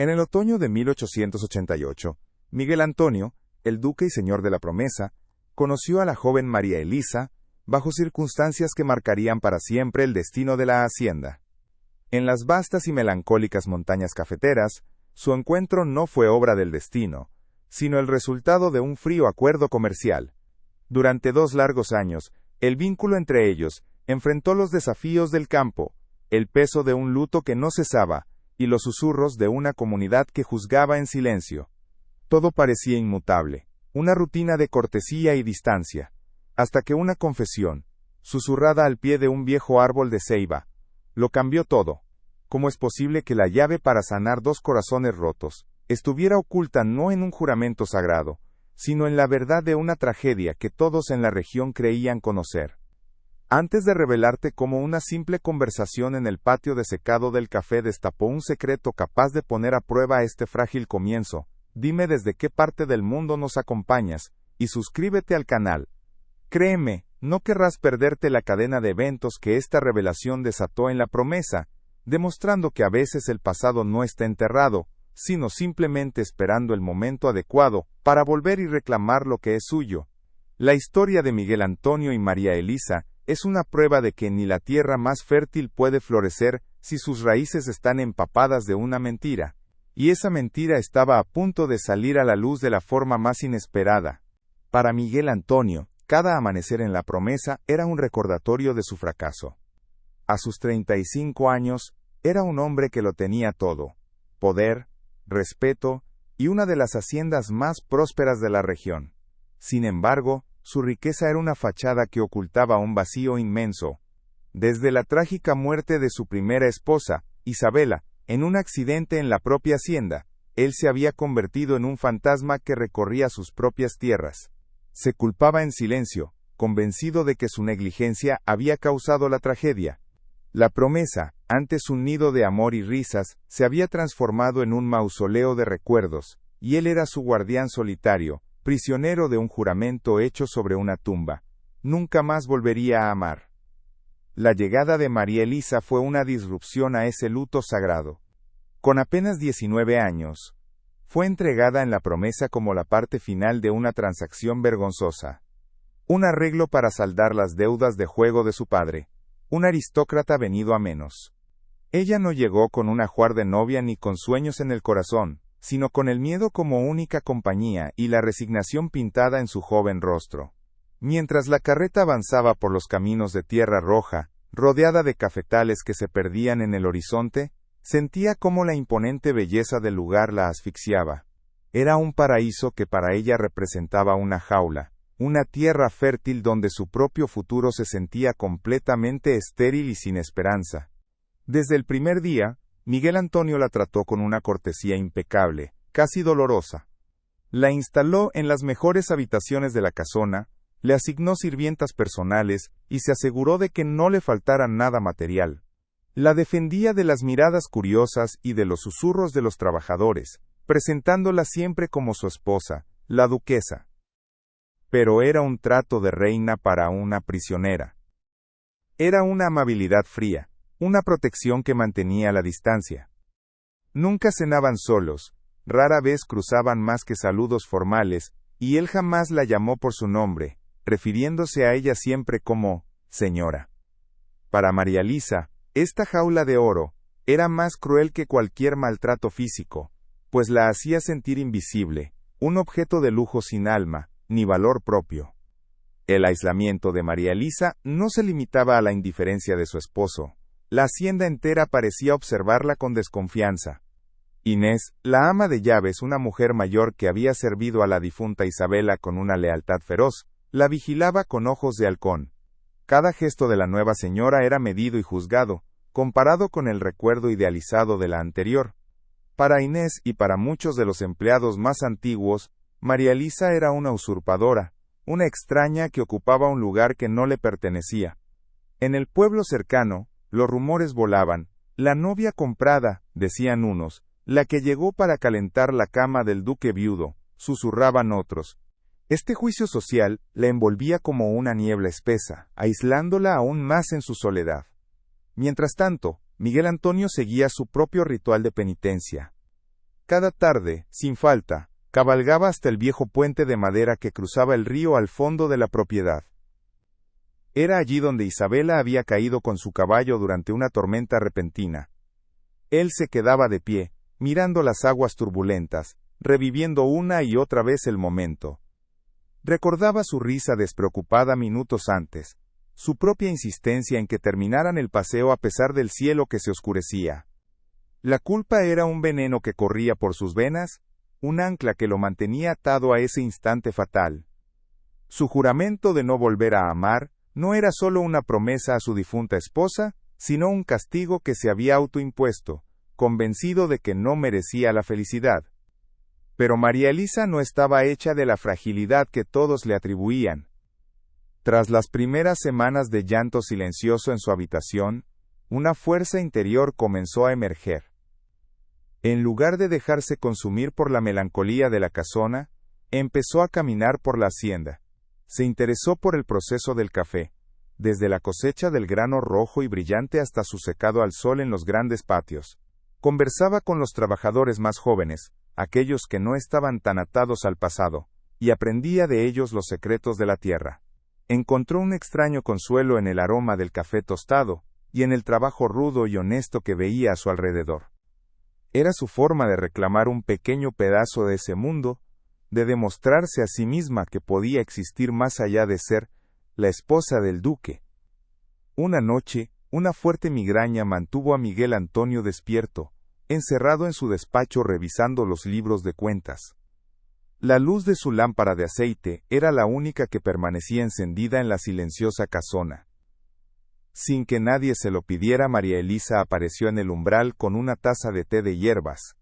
En el otoño de 1888, Miguel Antonio, el duque y señor de la promesa, conoció a la joven María Elisa, bajo circunstancias que marcarían para siempre el destino de la hacienda. En las vastas y melancólicas montañas cafeteras, su encuentro no fue obra del destino, sino el resultado de un frío acuerdo comercial. Durante 2 largos años, el vínculo entre ellos enfrentó los desafíos del campo, el peso de un luto que no cesaba, y los susurros de una comunidad que juzgaba en silencio. Todo parecía inmutable, una rutina de cortesía y distancia, hasta que una confesión, susurrada al pie de un viejo árbol de ceiba, lo cambió todo. ¿Cómo es posible que la llave para sanar 2 corazones rotos estuviera oculta no en un juramento sagrado, sino en la verdad de una tragedia que todos en la región creían conocer? Antes de revelarte cómo una simple conversación en el patio de secado del café destapó un secreto capaz de poner a prueba este frágil comienzo, dime desde qué parte del mundo nos acompañas, y suscríbete al canal. Créeme, no querrás perderte la cadena de eventos que esta revelación desató en la promesa, demostrando que a veces el pasado no está enterrado, sino simplemente esperando el momento adecuado para volver y reclamar lo que es suyo. La historia de Miguel Antonio y María Elisa es una prueba de que ni la tierra más fértil puede florecer si sus raíces están empapadas de una mentira, y esa mentira estaba a punto de salir a la luz de la forma más inesperada. Para Miguel Antonio, cada amanecer en la promesa era un recordatorio de su fracaso. A sus 35 años, era un hombre que lo tenía todo: poder, respeto y una de las haciendas más prósperas de la región. Sin embargo, su riqueza era una fachada que ocultaba un vacío inmenso. Desde la trágica muerte de su primera esposa, Isabela, en un accidente en la propia hacienda, él se había convertido en un fantasma que recorría sus propias tierras. Se culpaba en silencio, convencido de que su negligencia había causado la tragedia. La promesa, antes un nido de amor y risas, se había transformado en un mausoleo de recuerdos, y él era su guardián solitario, prisionero de un juramento hecho sobre una tumba. Nunca más volvería a amar. La llegada de María Elisa fue una disrupción a ese luto sagrado. Con apenas 19 años, fue entregada en la promesa como la parte final de una transacción vergonzosa. Un arreglo para saldar las deudas de juego de su padre, un aristócrata venido a menos. Ella no llegó con un ajuar de novia ni con sueños en el corazón, sino con el miedo como única compañía y la resignación pintada en su joven rostro. Mientras la carreta avanzaba por los caminos de tierra roja, rodeada de cafetales que se perdían en el horizonte, sentía cómo la imponente belleza del lugar la asfixiaba. Era un paraíso que para ella representaba una jaula, una tierra fértil donde su propio futuro se sentía completamente estéril y sin esperanza. Desde el primer día, Miguel Antonio la trató con una cortesía impecable, casi dolorosa. La instaló en las mejores habitaciones de la casona, le asignó sirvientas personales y se aseguró de que no le faltara nada material. La defendía de las miradas curiosas y de los susurros de los trabajadores, presentándola siempre como su esposa, la duquesa. Pero era un trato de reina para una prisionera. Era una amabilidad fría, una protección que mantenía a la distancia. Nunca cenaban solos, rara vez cruzaban más que saludos formales, y él jamás la llamó por su nombre, refiriéndose a ella siempre como señora. Para María Elisa, esta jaula de oro era más cruel que cualquier maltrato físico, pues la hacía sentir invisible, un objeto de lujo sin alma, ni valor propio. El aislamiento de María Elisa no se limitaba a la indiferencia de su esposo. La hacienda entera parecía observarla con desconfianza. Inés, la ama de llaves, una mujer mayor que había servido a la difunta Isabela con una lealtad feroz, la vigilaba con ojos de halcón. Cada gesto de la nueva señora era medido y juzgado, comparado con el recuerdo idealizado de la anterior. Para Inés y para muchos de los empleados más antiguos, María Elisa era una usurpadora, una extraña que ocupaba un lugar que no le pertenecía. En el pueblo cercano, los rumores volaban: la novia comprada, decían unos, la que llegó para calentar la cama del duque viudo, susurraban otros. Este juicio social la envolvía como una niebla espesa, aislándola aún más en su soledad. Mientras tanto, Miguel Antonio seguía su propio ritual de penitencia. Cada tarde, sin falta, cabalgaba hasta el viejo puente de madera que cruzaba el río al fondo de la propiedad. Era allí donde Isabela había caído con su caballo durante una tormenta repentina. Él se quedaba de pie, mirando las aguas turbulentas, reviviendo una y otra vez el momento. Recordaba su risa despreocupada minutos antes, su propia insistencia en que terminaran el paseo a pesar del cielo que se oscurecía. La culpa era un veneno que corría por sus venas, un ancla que lo mantenía atado a ese instante fatal. Su juramento de no volver a amar no era solo una promesa a su difunta esposa, sino un castigo que se había autoimpuesto, convencido de que no merecía la felicidad. Pero María Elisa no estaba hecha de la fragilidad que todos le atribuían. Tras las primeras semanas de llanto silencioso en su habitación, una fuerza interior comenzó a emerger. En lugar de dejarse consumir por la melancolía de la casona, empezó a caminar por la hacienda. Se interesó por el proceso del café, desde la cosecha del grano rojo y brillante hasta su secado al sol en los grandes patios. Conversaba con los trabajadores más jóvenes, aquellos que no estaban tan atados al pasado, y aprendía de ellos los secretos de la tierra. Encontró un extraño consuelo en el aroma del café tostado, y en el trabajo rudo y honesto que veía a su alrededor. Era su forma de reclamar un pequeño pedazo de ese mundo, de demostrarse a sí misma que podía existir más allá de ser la esposa del duque. Una noche, una fuerte migraña mantuvo a Miguel Antonio despierto, encerrado en su despacho revisando los libros de cuentas. La luz de su lámpara de aceite era la única que permanecía encendida en la silenciosa casona. Sin que nadie se lo pidiera, María Elisa apareció en el umbral con una taza de té de hierbas.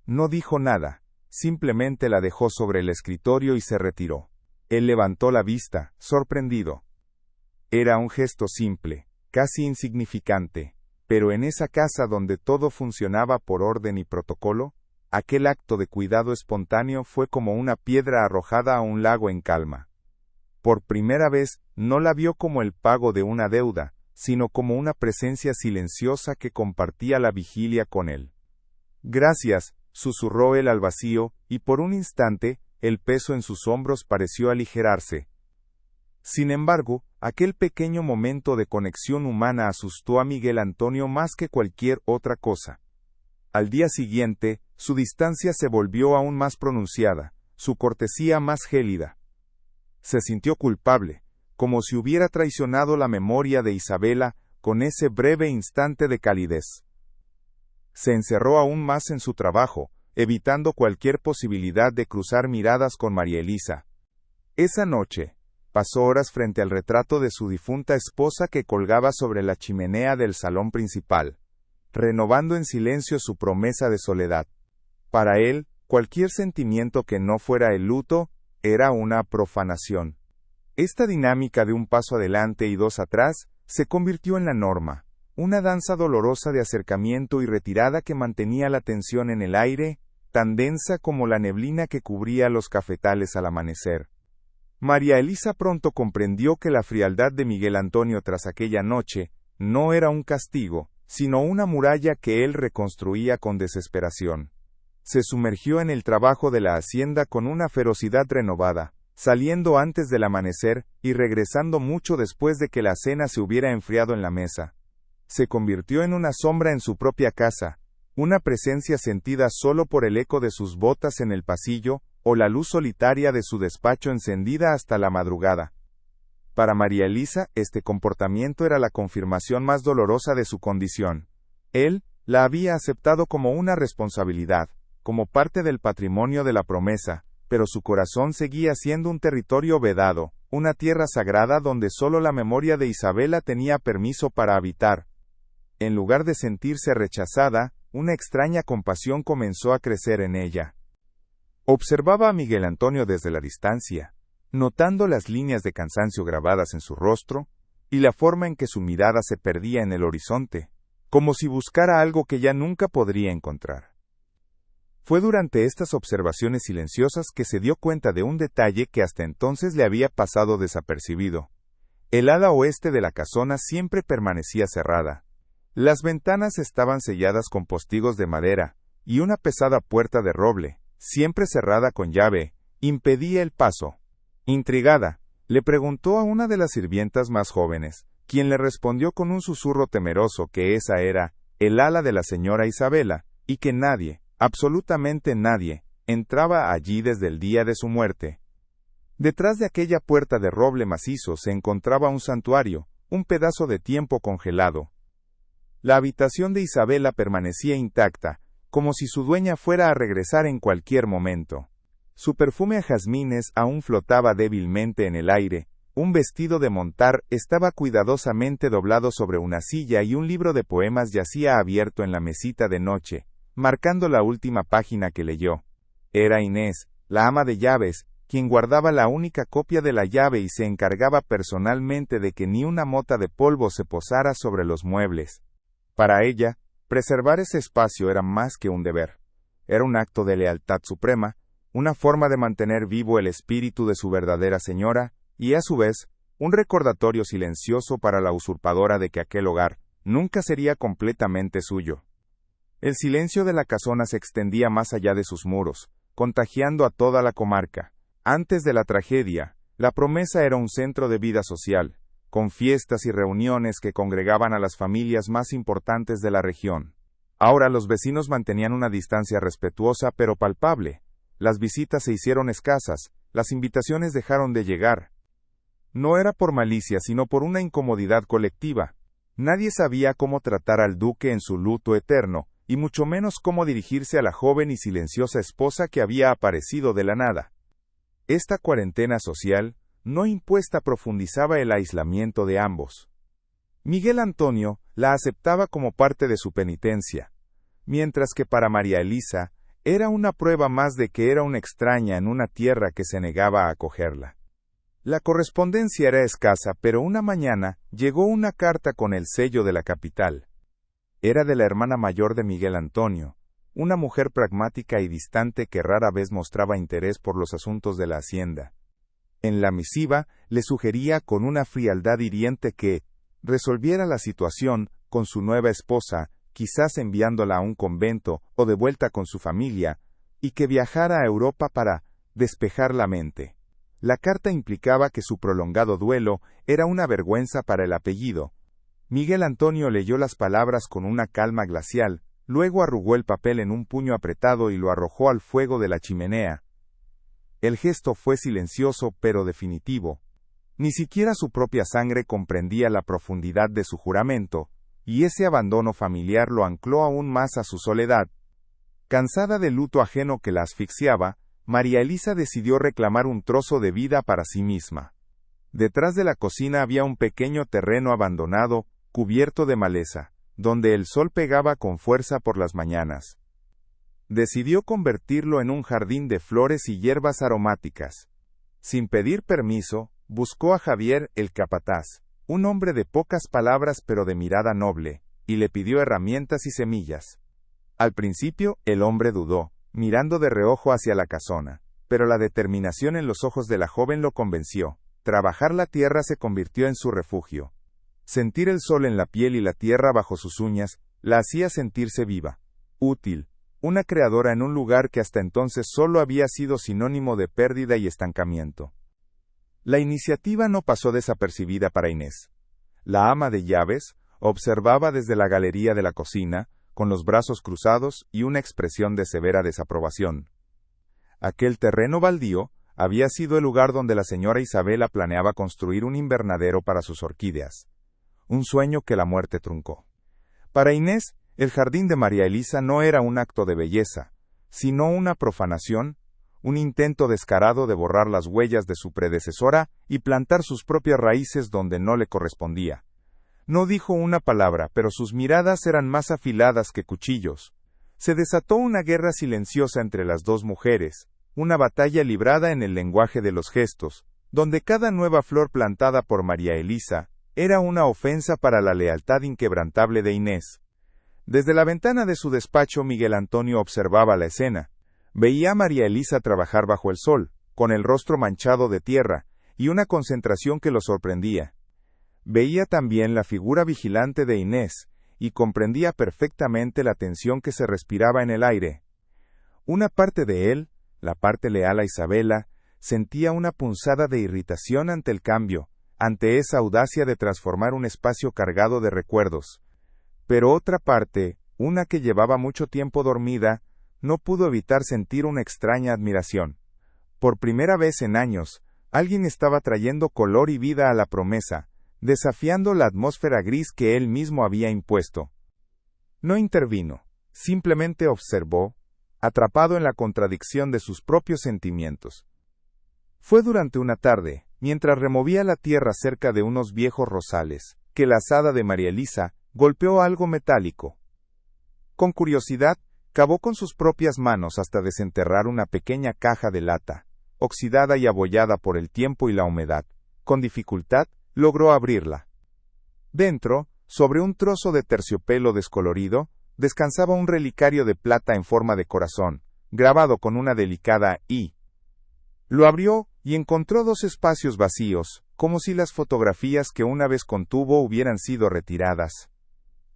No dijo nada, simplemente la dejó sobre el escritorio y se retiró. Él levantó la vista, sorprendido. Era un gesto simple, casi insignificante, pero en esa casa donde todo funcionaba por orden y protocolo, aquel acto de cuidado espontáneo fue como una piedra arrojada a un lago en calma. Por primera vez, no la vio como el pago de una deuda, sino como una presencia silenciosa que compartía la vigilia con él. Gracias, susurró él al vacío, y por un instante, el peso en sus hombros pareció aligerarse. Sin embargo, aquel pequeño momento de conexión humana asustó a Miguel Antonio más que cualquier otra cosa. Al día siguiente, su distancia se volvió aún más pronunciada, su cortesía más gélida. Se sintió culpable, como si hubiera traicionado la memoria de Isabela con ese breve instante de calidez. Se encerró aún más en su trabajo, evitando cualquier posibilidad de cruzar miradas con María Elisa. Esa noche, pasó horas frente al retrato de su difunta esposa que colgaba sobre la chimenea del salón principal, renovando en silencio su promesa de soledad. Para él, cualquier sentimiento que no fuera el luto, era una profanación. Esta dinámica de un paso adelante y dos atrás, se convirtió en la norma, una danza dolorosa de acercamiento y retirada que mantenía la tensión en el aire, tan densa como la neblina que cubría los cafetales al amanecer. María Elisa pronto comprendió que la frialdad de Miguel Antonio tras aquella noche, no era un castigo, sino una muralla que él reconstruía con desesperación. Se sumergió en el trabajo de la hacienda con una ferocidad renovada, saliendo antes del amanecer, y regresando mucho después de que la cena se hubiera enfriado en la mesa. Se convirtió en una sombra en su propia casa, una presencia sentida solo por el eco de sus botas en el pasillo, o la luz solitaria de su despacho encendida hasta la madrugada. Para María Elisa, este comportamiento era la confirmación más dolorosa de su condición. Él la había aceptado como una responsabilidad, como parte del patrimonio de la promesa, pero su corazón seguía siendo un territorio vedado, una tierra sagrada donde solo la memoria de Isabela tenía permiso para habitar. En lugar de sentirse rechazada, una extraña compasión comenzó a crecer en ella. Observaba a Miguel Antonio desde la distancia, notando las líneas de cansancio grabadas en su rostro, y la forma en que su mirada se perdía en el horizonte, como si buscara algo que ya nunca podría encontrar. Fue durante estas observaciones silenciosas que se dio cuenta de un detalle que hasta entonces le había pasado desapercibido. El ala oeste de la casona siempre permanecía cerrada. Las ventanas estaban selladas con postigos de madera, y una pesada puerta de roble, siempre cerrada con llave, impedía el paso. Intrigada, le preguntó a una de las sirvientas más jóvenes, quien le respondió con un susurro temeroso que esa era el ala de la señora Isabela, y que nadie, absolutamente nadie, entraba allí desde el día de su muerte. Detrás de aquella puerta de roble macizo se encontraba un santuario, un pedazo de tiempo congelado. La habitación de Isabela permanecía intacta, como si su dueña fuera a regresar en cualquier momento. Su perfume a jazmines aún flotaba débilmente en el aire, un vestido de montar estaba cuidadosamente doblado sobre una silla y un libro de poemas yacía abierto en la mesita de noche, marcando la última página que leyó. Era Inés, la ama de llaves, quien guardaba la única copia de la llave y se encargaba personalmente de que ni una mota de polvo se posara sobre los muebles. Para ella, preservar ese espacio era más que un deber. Era un acto de lealtad suprema, una forma de mantener vivo el espíritu de su verdadera señora, y a su vez, un recordatorio silencioso para la usurpadora de que aquel hogar nunca sería completamente suyo. El silencio de la casona se extendía más allá de sus muros, contagiando a toda la comarca. Antes de la tragedia, La Promesa era un centro de vida social, con fiestas y reuniones que congregaban a las familias más importantes de la región. Ahora los vecinos mantenían una distancia respetuosa pero palpable. Las visitas se hicieron escasas, las invitaciones dejaron de llegar. No era por malicia, sino por una incomodidad colectiva. Nadie sabía cómo tratar al duque en su luto eterno, y mucho menos cómo dirigirse a la joven y silenciosa esposa que había aparecido de la nada. Esta cuarentena social, no impuesta, profundizaba el aislamiento de ambos. Miguel Antonio la aceptaba como parte de su penitencia, mientras que para María Elisa, era una prueba más de que era una extraña en una tierra que se negaba a acogerla. La correspondencia era escasa, pero una mañana llegó una carta con el sello de la capital. Era de la hermana mayor de Miguel Antonio, una mujer pragmática y distante que rara vez mostraba interés por los asuntos de la hacienda. En la misiva le sugería con una frialdad hiriente que resolviera la situación con su nueva esposa, quizás enviándola a un convento o de vuelta con su familia, y que viajara a Europa para despejar la mente. La carta implicaba que su prolongado duelo era una vergüenza para el apellido. Miguel Antonio leyó las palabras con una calma glacial, luego arrugó el papel en un puño apretado y lo arrojó al fuego de la chimenea. El gesto fue silencioso pero definitivo. Ni siquiera su propia sangre comprendía la profundidad de su juramento, y ese abandono familiar lo ancló aún más a su soledad. Cansada del luto ajeno que la asfixiaba, María Elisa decidió reclamar un trozo de vida para sí misma. Detrás de la cocina había un pequeño terreno abandonado, cubierto de maleza, donde el sol pegaba con fuerza por las mañanas. Decidió convertirlo en un jardín de flores y hierbas aromáticas. Sin pedir permiso, buscó a Javier el capataz, un hombre de pocas palabras pero de mirada noble, y le pidió herramientas y semillas. Al principio, el hombre dudó, mirando de reojo hacia la casona, pero la determinación en los ojos de la joven lo convenció. Trabajar la tierra se convirtió en su refugio. Sentir el sol en la piel y la tierra bajo sus uñas, la hacía sentirse viva, útil, una creadora en un lugar que hasta entonces solo había sido sinónimo de pérdida y estancamiento. La iniciativa no pasó desapercibida para Inés. La ama de llaves observaba desde la galería de la cocina, con los brazos cruzados y una expresión de severa desaprobación. Aquel terreno baldío había sido el lugar donde la señora Isabela planeaba construir un invernadero para sus orquídeas. Un sueño que la muerte truncó. Para Inés, el jardín de María Elisa no era un acto de belleza, sino una profanación, un intento descarado de borrar las huellas de su predecesora y plantar sus propias raíces donde no le correspondía. No dijo una palabra, pero sus miradas eran más afiladas que cuchillos. Se desató una guerra silenciosa entre las dos mujeres, una batalla librada en el lenguaje de los gestos, donde cada nueva flor plantada por María Elisa era una ofensa para la lealtad inquebrantable de Inés. Desde la ventana de su despacho Miguel Antonio observaba la escena. Veía a María Elisa trabajar bajo el sol, con el rostro manchado de tierra, y una concentración que lo sorprendía. Veía también la figura vigilante de Inés, y comprendía perfectamente la tensión que se respiraba en el aire. Una parte de él, la parte leal a Isabela, sentía una punzada de irritación ante el cambio, ante esa audacia de transformar un espacio cargado de recuerdos. Pero otra parte, una que llevaba mucho tiempo dormida, no pudo evitar sentir una extraña admiración. Por primera vez en años, alguien estaba trayendo color y vida a la promesa, desafiando la atmósfera gris que él mismo había impuesto. No intervino, simplemente observó, atrapado en la contradicción de sus propios sentimientos. Fue durante una tarde, mientras removía la tierra cerca de unos viejos rosales, que la azada de María Elisa golpeó algo metálico. Con curiosidad, cavó con sus propias manos hasta desenterrar una pequeña caja de lata, oxidada y abollada por el tiempo y la humedad. Con dificultad, logró abrirla. Dentro, sobre un trozo de terciopelo descolorido, descansaba un relicario de plata en forma de corazón, grabado con una delicada I. Lo abrió y encontró dos espacios vacíos, como si las fotografías que una vez contuvo hubieran sido retiradas.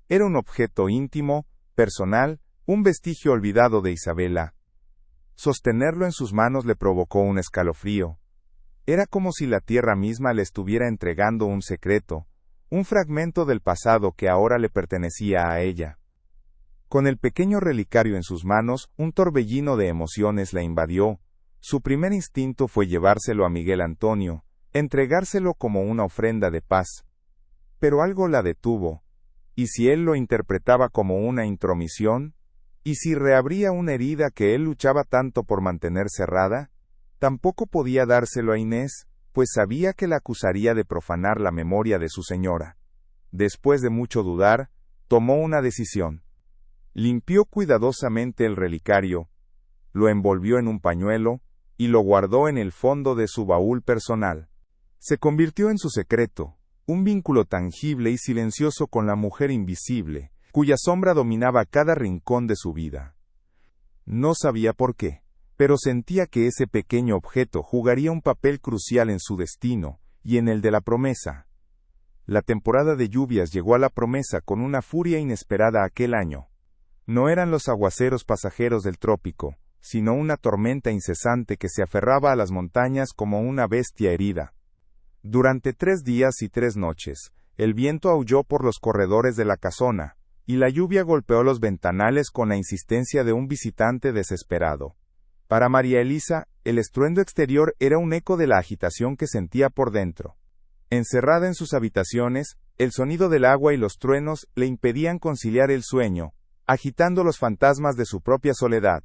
Era un objeto íntimo, personal, un vestigio olvidado de Isabela. Sostenerlo en sus manos le provocó un escalofrío. Era como si la tierra misma le estuviera entregando un secreto, un fragmento del pasado que ahora le pertenecía a ella. Con el pequeño relicario en sus manos, un torbellino de emociones la invadió. Su primer instinto fue llevárselo a Miguel Antonio, entregárselo como una ofrenda de paz. Pero algo la detuvo. ¿Y si él lo interpretaba como una intromisión? ¿Y si reabría una herida que él luchaba tanto por mantener cerrada? Tampoco podía dárselo a Inés, pues sabía que la acusaría de profanar la memoria de su señora. Después de mucho dudar, tomó una decisión. Limpió cuidadosamente el relicario, lo envolvió en un pañuelo, y lo guardó en el fondo de su baúl personal. Se convirtió en su secreto, un vínculo tangible y silencioso con la mujer invisible, cuya sombra dominaba cada rincón de su vida. No sabía por qué, pero sentía que ese pequeño objeto jugaría un papel crucial en su destino, y en el de la promesa. La temporada de lluvias llegó a la promesa con una furia inesperada aquel año. No eran los aguaceros pasajeros del trópico, sino una tormenta incesante que se aferraba a las montañas como una bestia herida. Durante 3 días y 3 noches, el viento aulló por los corredores de la casona, y la lluvia golpeó los ventanales con la insistencia de un visitante desesperado. Para María Elisa, el estruendo exterior era un eco de la agitación que sentía por dentro. Encerrada en sus habitaciones, el sonido del agua y los truenos le impedían conciliar el sueño, agitando los fantasmas de su propia soledad.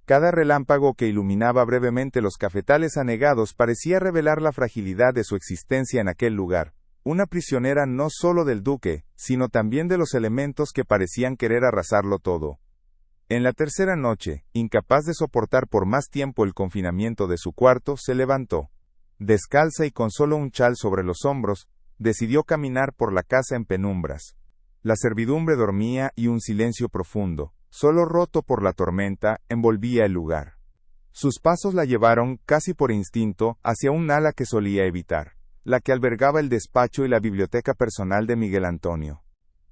Cada relámpago que iluminaba brevemente los cafetales anegados parecía revelar la fragilidad de su existencia en aquel lugar, una prisionera no solo del duque, sino también de los elementos que parecían querer arrasarlo todo. En la tercera noche, incapaz de soportar por más tiempo el confinamiento de su cuarto, se levantó. Descalza y con solo un chal sobre los hombros, decidió caminar por la casa en penumbras. La servidumbre dormía y un silencio profundo, solo roto por la tormenta, envolvía el lugar. Sus pasos la llevaron, casi por instinto, hacia un ala que solía evitar, la que albergaba el despacho y la biblioteca personal de Miguel Antonio.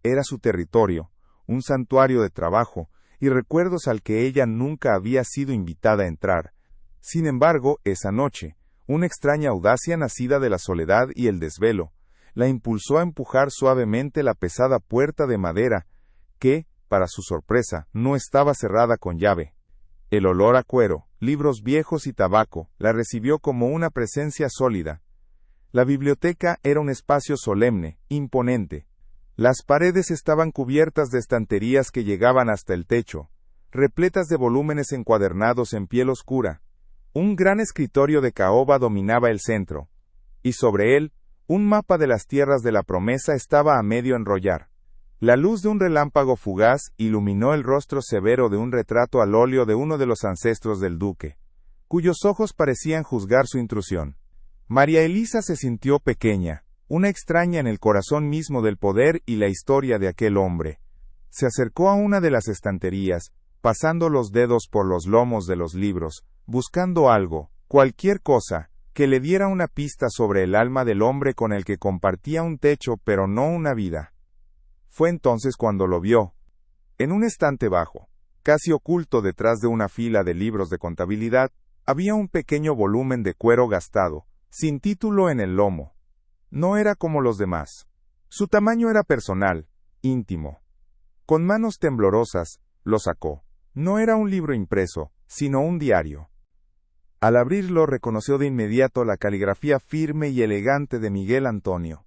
Era su territorio, un santuario de trabajo, y recuerdos al que ella nunca había sido invitada a entrar. Sin embargo, esa noche, una extraña audacia nacida de la soledad y el desvelo, la impulsó a empujar suavemente la pesada puerta de madera, que, para su sorpresa, no estaba cerrada con llave. El olor a cuero, libros viejos y tabaco, la recibió como una presencia sólida. La biblioteca era un espacio solemne, imponente. Las paredes estaban cubiertas de estanterías que llegaban hasta el techo, repletas de volúmenes encuadernados en piel oscura. Un gran escritorio de caoba dominaba el centro, y sobre él, un mapa de las tierras de la promesa estaba a medio enrollar. La luz de un relámpago fugaz iluminó el rostro severo de un retrato al óleo de uno de los ancestros del duque, cuyos ojos parecían juzgar su intrusión. María Elisa se sintió pequeña, una extraña en el corazón mismo del poder y la historia de aquel hombre. Se acercó a una de las estanterías, pasando los dedos por los lomos de los libros, buscando algo, cualquier cosa, que le diera una pista sobre el alma del hombre con el que compartía un techo pero no una vida. Fue entonces cuando lo vio. En un estante bajo, casi oculto detrás de una fila de libros de contabilidad, había un pequeño volumen de cuero gastado, sin título en el lomo. No era como los demás. Su tamaño era personal, íntimo. Con manos temblorosas, lo sacó. No era un libro impreso, sino un diario. Al abrirlo reconoció de inmediato la caligrafía firme y elegante de Miguel Antonio.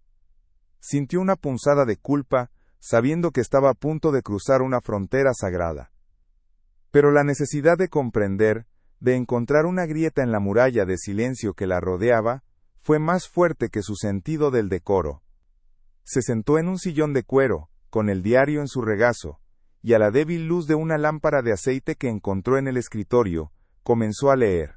Sintió una punzada de culpa, sabiendo que estaba a punto de cruzar una frontera sagrada. Pero la necesidad de comprender, de encontrar una grieta en la muralla de silencio que la rodeaba, fue más fuerte que su sentido del decoro. Se sentó en un sillón de cuero, con el diario en su regazo, y a la débil luz de una lámpara de aceite que encontró en el escritorio, comenzó a leer.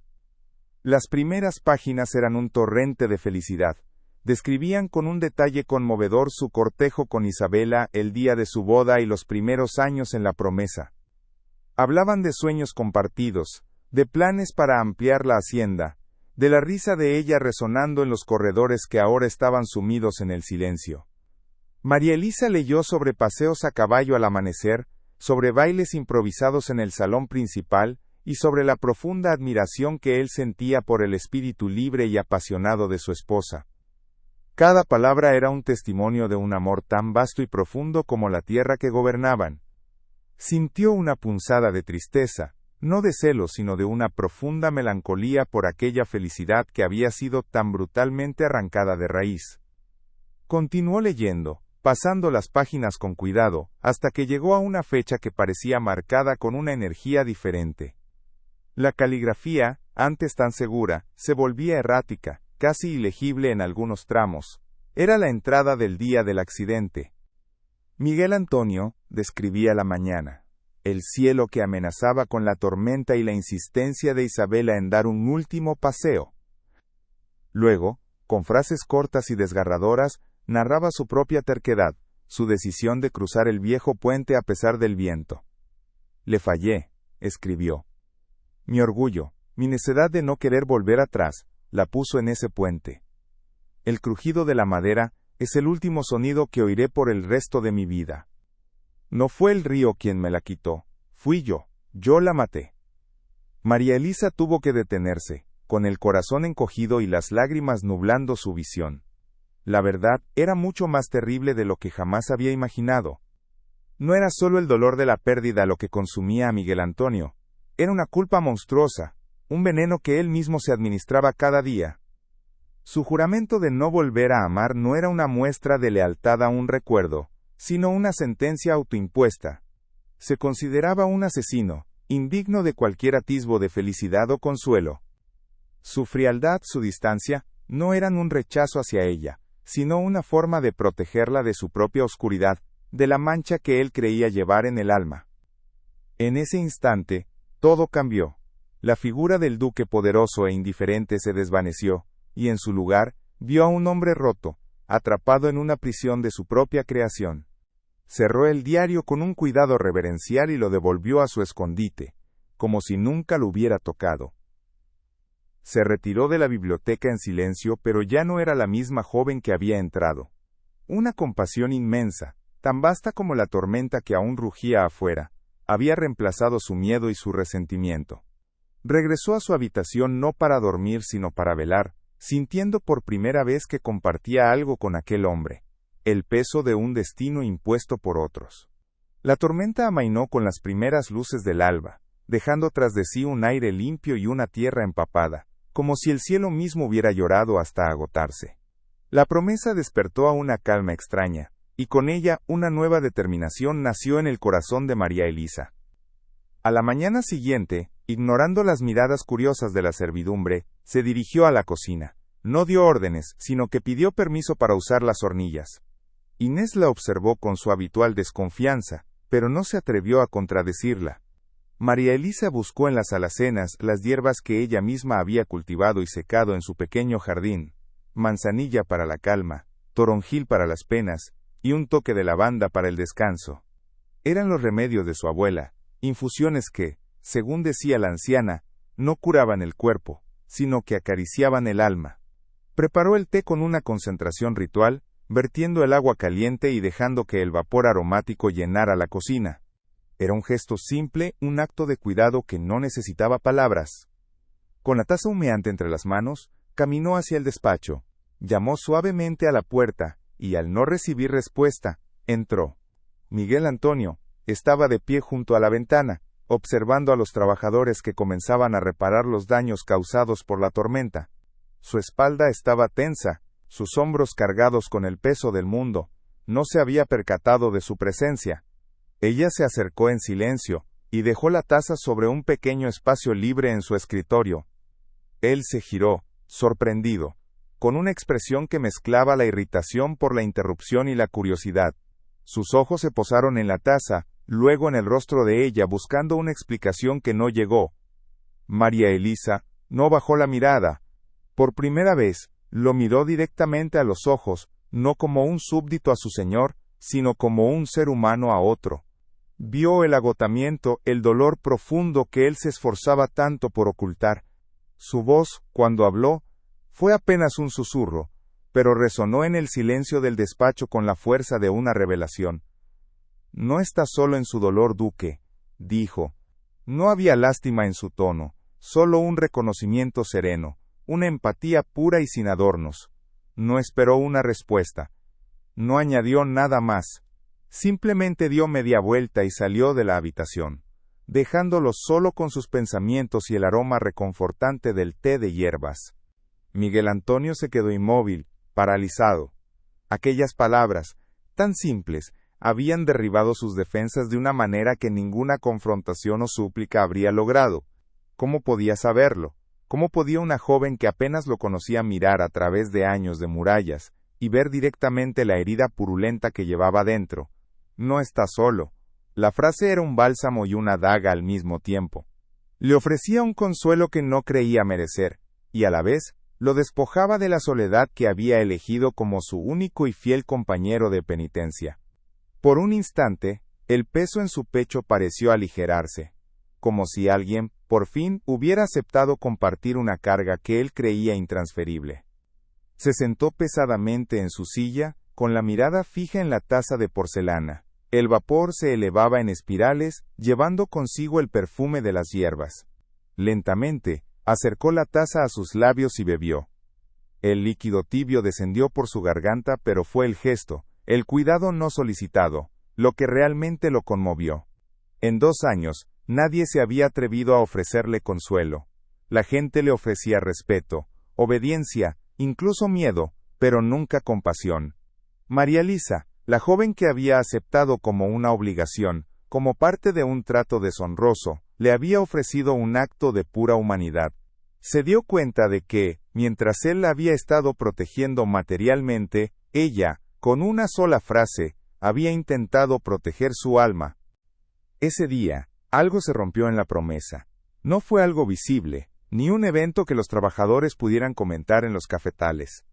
Las primeras páginas eran un torrente de felicidad. Describían con un detalle conmovedor su cortejo con Isabela, el día de su boda y los primeros años en la promesa. Hablaban de sueños compartidos, de planes para ampliar la hacienda, de la risa de ella resonando en los corredores que ahora estaban sumidos en el silencio. María Elisa leyó sobre paseos a caballo al amanecer, sobre bailes improvisados en el salón principal, y sobre la profunda admiración que él sentía por el espíritu libre y apasionado de su esposa. Cada palabra era un testimonio de un amor tan vasto y profundo como la tierra que gobernaban. Sintió una punzada de tristeza, no de celos sino de una profunda melancolía por aquella felicidad que había sido tan brutalmente arrancada de raíz. Continuó leyendo, pasando las páginas con cuidado, hasta que llegó a una fecha que parecía marcada con una energía diferente. La caligrafía, antes tan segura, se volvía errática, casi ilegible en algunos tramos. Era la entrada del día del accidente. Miguel Antonio describía la mañana, el cielo que amenazaba con la tormenta y la insistencia de Isabela en dar un último paseo. Luego, con frases cortas y desgarradoras, narraba su propia terquedad, su decisión de cruzar el viejo puente a pesar del viento. «Le fallé», escribió. «Mi orgullo, mi necedad de no querer volver atrás, la puso en ese puente. El crujido de la madera es el último sonido que oiré por el resto de mi vida. No fue el río quien me la quitó, fui yo la maté». María Elisa tuvo que detenerse, con el corazón encogido y las lágrimas nublando su visión. La verdad era mucho más terrible de lo que jamás había imaginado. No era solo el dolor de la pérdida lo que consumía a Miguel Antonio, era una culpa monstruosa, un veneno que él mismo se administraba cada día. Su juramento de no volver a amar no era una muestra de lealtad a un recuerdo, sino una sentencia autoimpuesta. Se consideraba un asesino, indigno de cualquier atisbo de felicidad o consuelo. Su frialdad, su distancia, no eran un rechazo hacia ella, sino una forma de protegerla de su propia oscuridad, de la mancha que él creía llevar en el alma. En ese instante, todo cambió. La figura del duque poderoso e indiferente se desvaneció, y en su lugar, vio a un hombre roto, atrapado en una prisión de su propia creación. Cerró el diario con un cuidado reverencial y lo devolvió a su escondite, como si nunca lo hubiera tocado. Se retiró de la biblioteca en silencio, pero ya no era la misma joven que había entrado. Una compasión inmensa, tan vasta como la tormenta que aún rugía afuera, había reemplazado su miedo y su resentimiento. Regresó a su habitación no para dormir sino para velar, sintiendo por primera vez que compartía algo con aquel hombre, el peso de un destino impuesto por otros. La tormenta amainó con las primeras luces del alba, dejando tras de sí un aire limpio y una tierra empapada, como si el cielo mismo hubiera llorado hasta agotarse. La promesa despertó a una calma extraña, y con ella una nueva determinación nació en el corazón de María Elisa. A la mañana siguiente, ignorando las miradas curiosas de la servidumbre, se dirigió a la cocina. No dio órdenes, sino que pidió permiso para usar las hornillas. Inés la observó con su habitual desconfianza, pero no se atrevió a contradecirla. María Elisa buscó en las alacenas las hierbas que ella misma había cultivado y secado en su pequeño jardín: manzanilla para la calma, toronjil para las penas, y un toque de lavanda para el descanso. Eran los remedios de su abuela, infusiones que, según decía la anciana, no curaban el cuerpo, sino que acariciaban el alma. Preparó el té con una concentración ritual, vertiendo el agua caliente y dejando que el vapor aromático llenara la cocina. Era un gesto simple, un acto de cuidado que no necesitaba palabras. Con la taza humeante entre las manos, caminó hacia el despacho, llamó suavemente a la puerta, y al no recibir respuesta, entró. Miguel Antonio estaba de pie junto a la ventana, observando a los trabajadores que comenzaban a reparar los daños causados por la tormenta. Su espalda estaba tensa, sus hombros cargados con el peso del mundo. No se había percatado de su presencia. Ella se acercó en silencio, y dejó la taza sobre un pequeño espacio libre en su escritorio. Él se giró, sorprendido, con una expresión que mezclaba la irritación por la interrupción y la curiosidad. Sus ojos se posaron en la taza, luego en el rostro de ella buscando una explicación que no llegó. María Elisa no bajó la mirada. Por primera vez, lo miró directamente a los ojos, no como un súbdito a su señor, sino como un ser humano a otro. Vio el agotamiento, el dolor profundo que él se esforzaba tanto por ocultar. Su voz, cuando habló, fue apenas un susurro, pero resonó en el silencio del despacho con la fuerza de una revelación. No está solo en su dolor, Duque, dijo. No había lástima en su tono, solo un reconocimiento sereno, una empatía pura y sin adornos. No esperó una respuesta. No añadió nada más. Simplemente dio media vuelta y salió de la habitación, dejándolo solo con sus pensamientos y el aroma reconfortante del té de hierbas. Miguel Antonio se quedó inmóvil, paralizado. Aquellas palabras, tan simples, habían derribado sus defensas de una manera que ninguna confrontación o súplica habría logrado. ¿Cómo podía saberlo? ¿Cómo podía una joven que apenas lo conocía mirar a través de años de murallas y ver directamente la herida purulenta que llevaba dentro? No está solo. La frase era un bálsamo y una daga al mismo tiempo. Le ofrecía un consuelo que no creía merecer, y a la vez, lo despojaba de la soledad que había elegido como su único y fiel compañero de penitencia. Por un instante, el peso en su pecho pareció aligerarse, como si alguien, por fin, hubiera aceptado compartir una carga que él creía intransferible. Se sentó pesadamente en su silla, con la mirada fija en la taza de porcelana. El vapor se elevaba en espirales, llevando consigo el perfume de las hierbas. Lentamente, acercó la taza a sus labios y bebió. El líquido tibio descendió por su garganta, pero fue el gesto, el cuidado no solicitado, lo que realmente lo conmovió. En 2 años, nadie se había atrevido a ofrecerle consuelo. La gente le ofrecía respeto, obediencia, incluso miedo, pero nunca compasión. María Elisa, la joven que había aceptado como una obligación, como parte de un trato deshonroso, le había ofrecido un acto de pura humanidad. Se dio cuenta de que, mientras él la había estado protegiendo materialmente, ella, con una sola frase, había intentado proteger su alma. Ese día, algo se rompió en la promesa. No fue algo visible, ni un evento que los trabajadores pudieran comentar en los cafetales.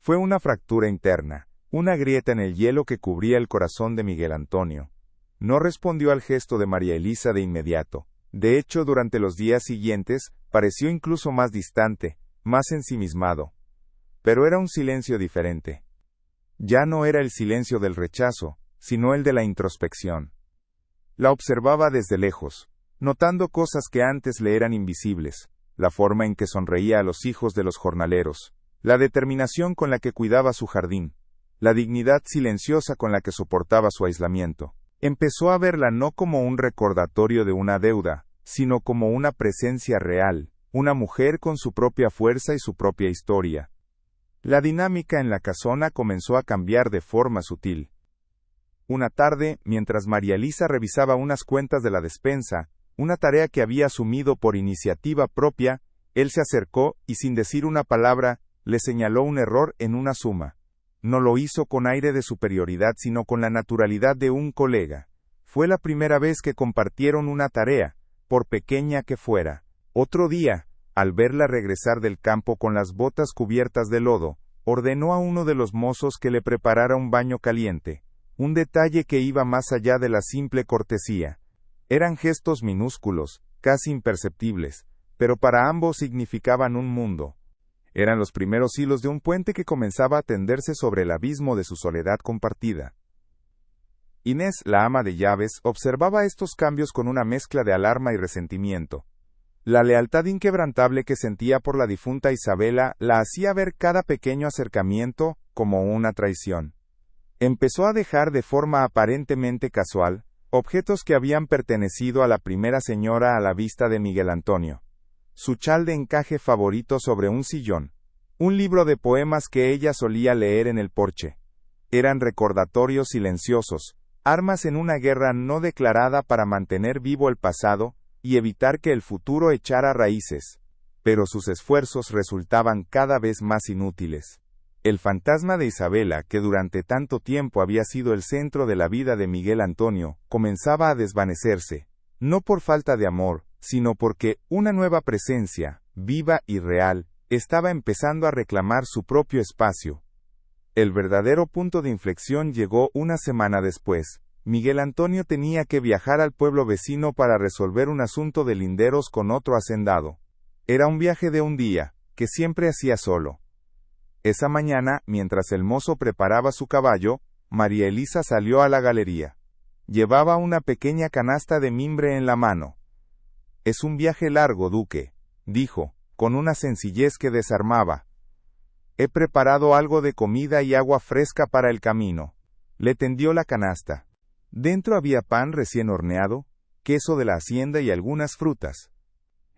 Fue una fractura interna, una grieta en el hielo que cubría el corazón de Miguel Antonio. No respondió al gesto de María Elisa de inmediato. De hecho, durante los días siguientes, pareció incluso más distante, más ensimismado. Pero era un silencio diferente. Ya no era el silencio del rechazo, sino el de la introspección. La observaba desde lejos, notando cosas que antes le eran invisibles, la forma en que sonreía a los hijos de los jornaleros, la determinación con la que cuidaba su jardín, la dignidad silenciosa con la que soportaba su aislamiento. Empezó a verla no como un recordatorio de una deuda, sino como una presencia real, una mujer con su propia fuerza y su propia historia. La dinámica en la casona comenzó a cambiar de forma sutil. Una tarde, mientras María Elisa revisaba unas cuentas de la despensa, una tarea que había asumido por iniciativa propia, él se acercó y sin decir una palabra, le señaló un error en una suma. No lo hizo con aire de superioridad, sino con la naturalidad de un colega. Fue la primera vez que compartieron una tarea, por pequeña que fuera. Otro día, al verla regresar del campo con las botas cubiertas de lodo, ordenó a uno de los mozos que le preparara un baño caliente, un detalle que iba más allá de la simple cortesía. Eran gestos minúsculos, casi imperceptibles, pero para ambos significaban un mundo. Eran los primeros hilos de un puente que comenzaba a tenderse sobre el abismo de su soledad compartida. Inés, la ama de llaves, observaba estos cambios con una mezcla de alarma y resentimiento. La lealtad inquebrantable que sentía por la difunta Isabela la hacía ver cada pequeño acercamiento como una traición. Empezó a dejar de forma aparentemente casual objetos que habían pertenecido a la primera señora a la vista de Miguel Antonio. Su chal de encaje favorito sobre un sillón, un libro de poemas que ella solía leer en el porche. Eran recordatorios silenciosos, armas en una guerra no declarada para mantener vivo el pasado y evitar que el futuro echara raíces. Pero sus esfuerzos resultaban cada vez más inútiles. El fantasma de Isabela, que durante tanto tiempo había sido el centro de la vida de Miguel Antonio, comenzaba a desvanecerse, no por falta de amor, sino porque una nueva presencia, viva y real, estaba empezando a reclamar su propio espacio. El verdadero punto de inflexión llegó una semana después. Miguel Antonio tenía que viajar al pueblo vecino para resolver un asunto de linderos con otro hacendado. Era un viaje de un día, que siempre hacía solo. Esa mañana, mientras el mozo preparaba su caballo, María Elisa salió a la galería. Llevaba una pequeña canasta de mimbre en la mano. «Es un viaje largo, duque», dijo, con una sencillez que desarmaba. «He preparado algo de comida y agua fresca para el camino». Le tendió la canasta. Dentro había pan recién horneado, queso de la hacienda y algunas frutas.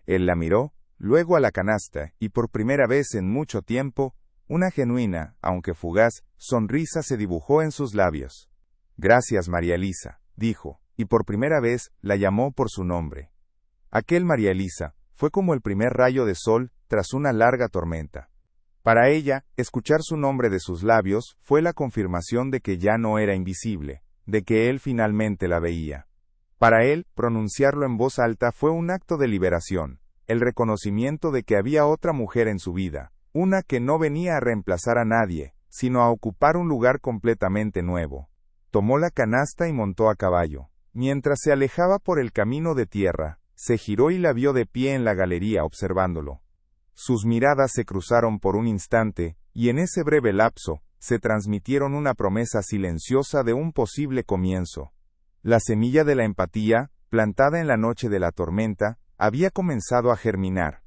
Él la miró, luego a la canasta, y por primera vez en mucho tiempo, una genuina, aunque fugaz, sonrisa se dibujó en sus labios. «Gracias, María Elisa», dijo, y por primera vez la llamó por su nombre. Aquel María Elisa fue como el primer rayo de sol tras una larga tormenta. Para ella, escuchar su nombre de sus labios fue la confirmación de que ya no era invisible, de que él finalmente la veía. Para él, pronunciarlo en voz alta fue un acto de liberación, el reconocimiento de que había otra mujer en su vida, una que no venía a reemplazar a nadie, sino a ocupar un lugar completamente nuevo. Tomó la canasta y montó a caballo. Mientras se alejaba por el camino de tierra, se giró y la vio de pie en la galería observándolo. Sus miradas se cruzaron por un instante, y en ese breve lapso, se transmitieron una promesa silenciosa de un posible comienzo. La semilla de la empatía, plantada en la noche de la tormenta, había comenzado a germinar.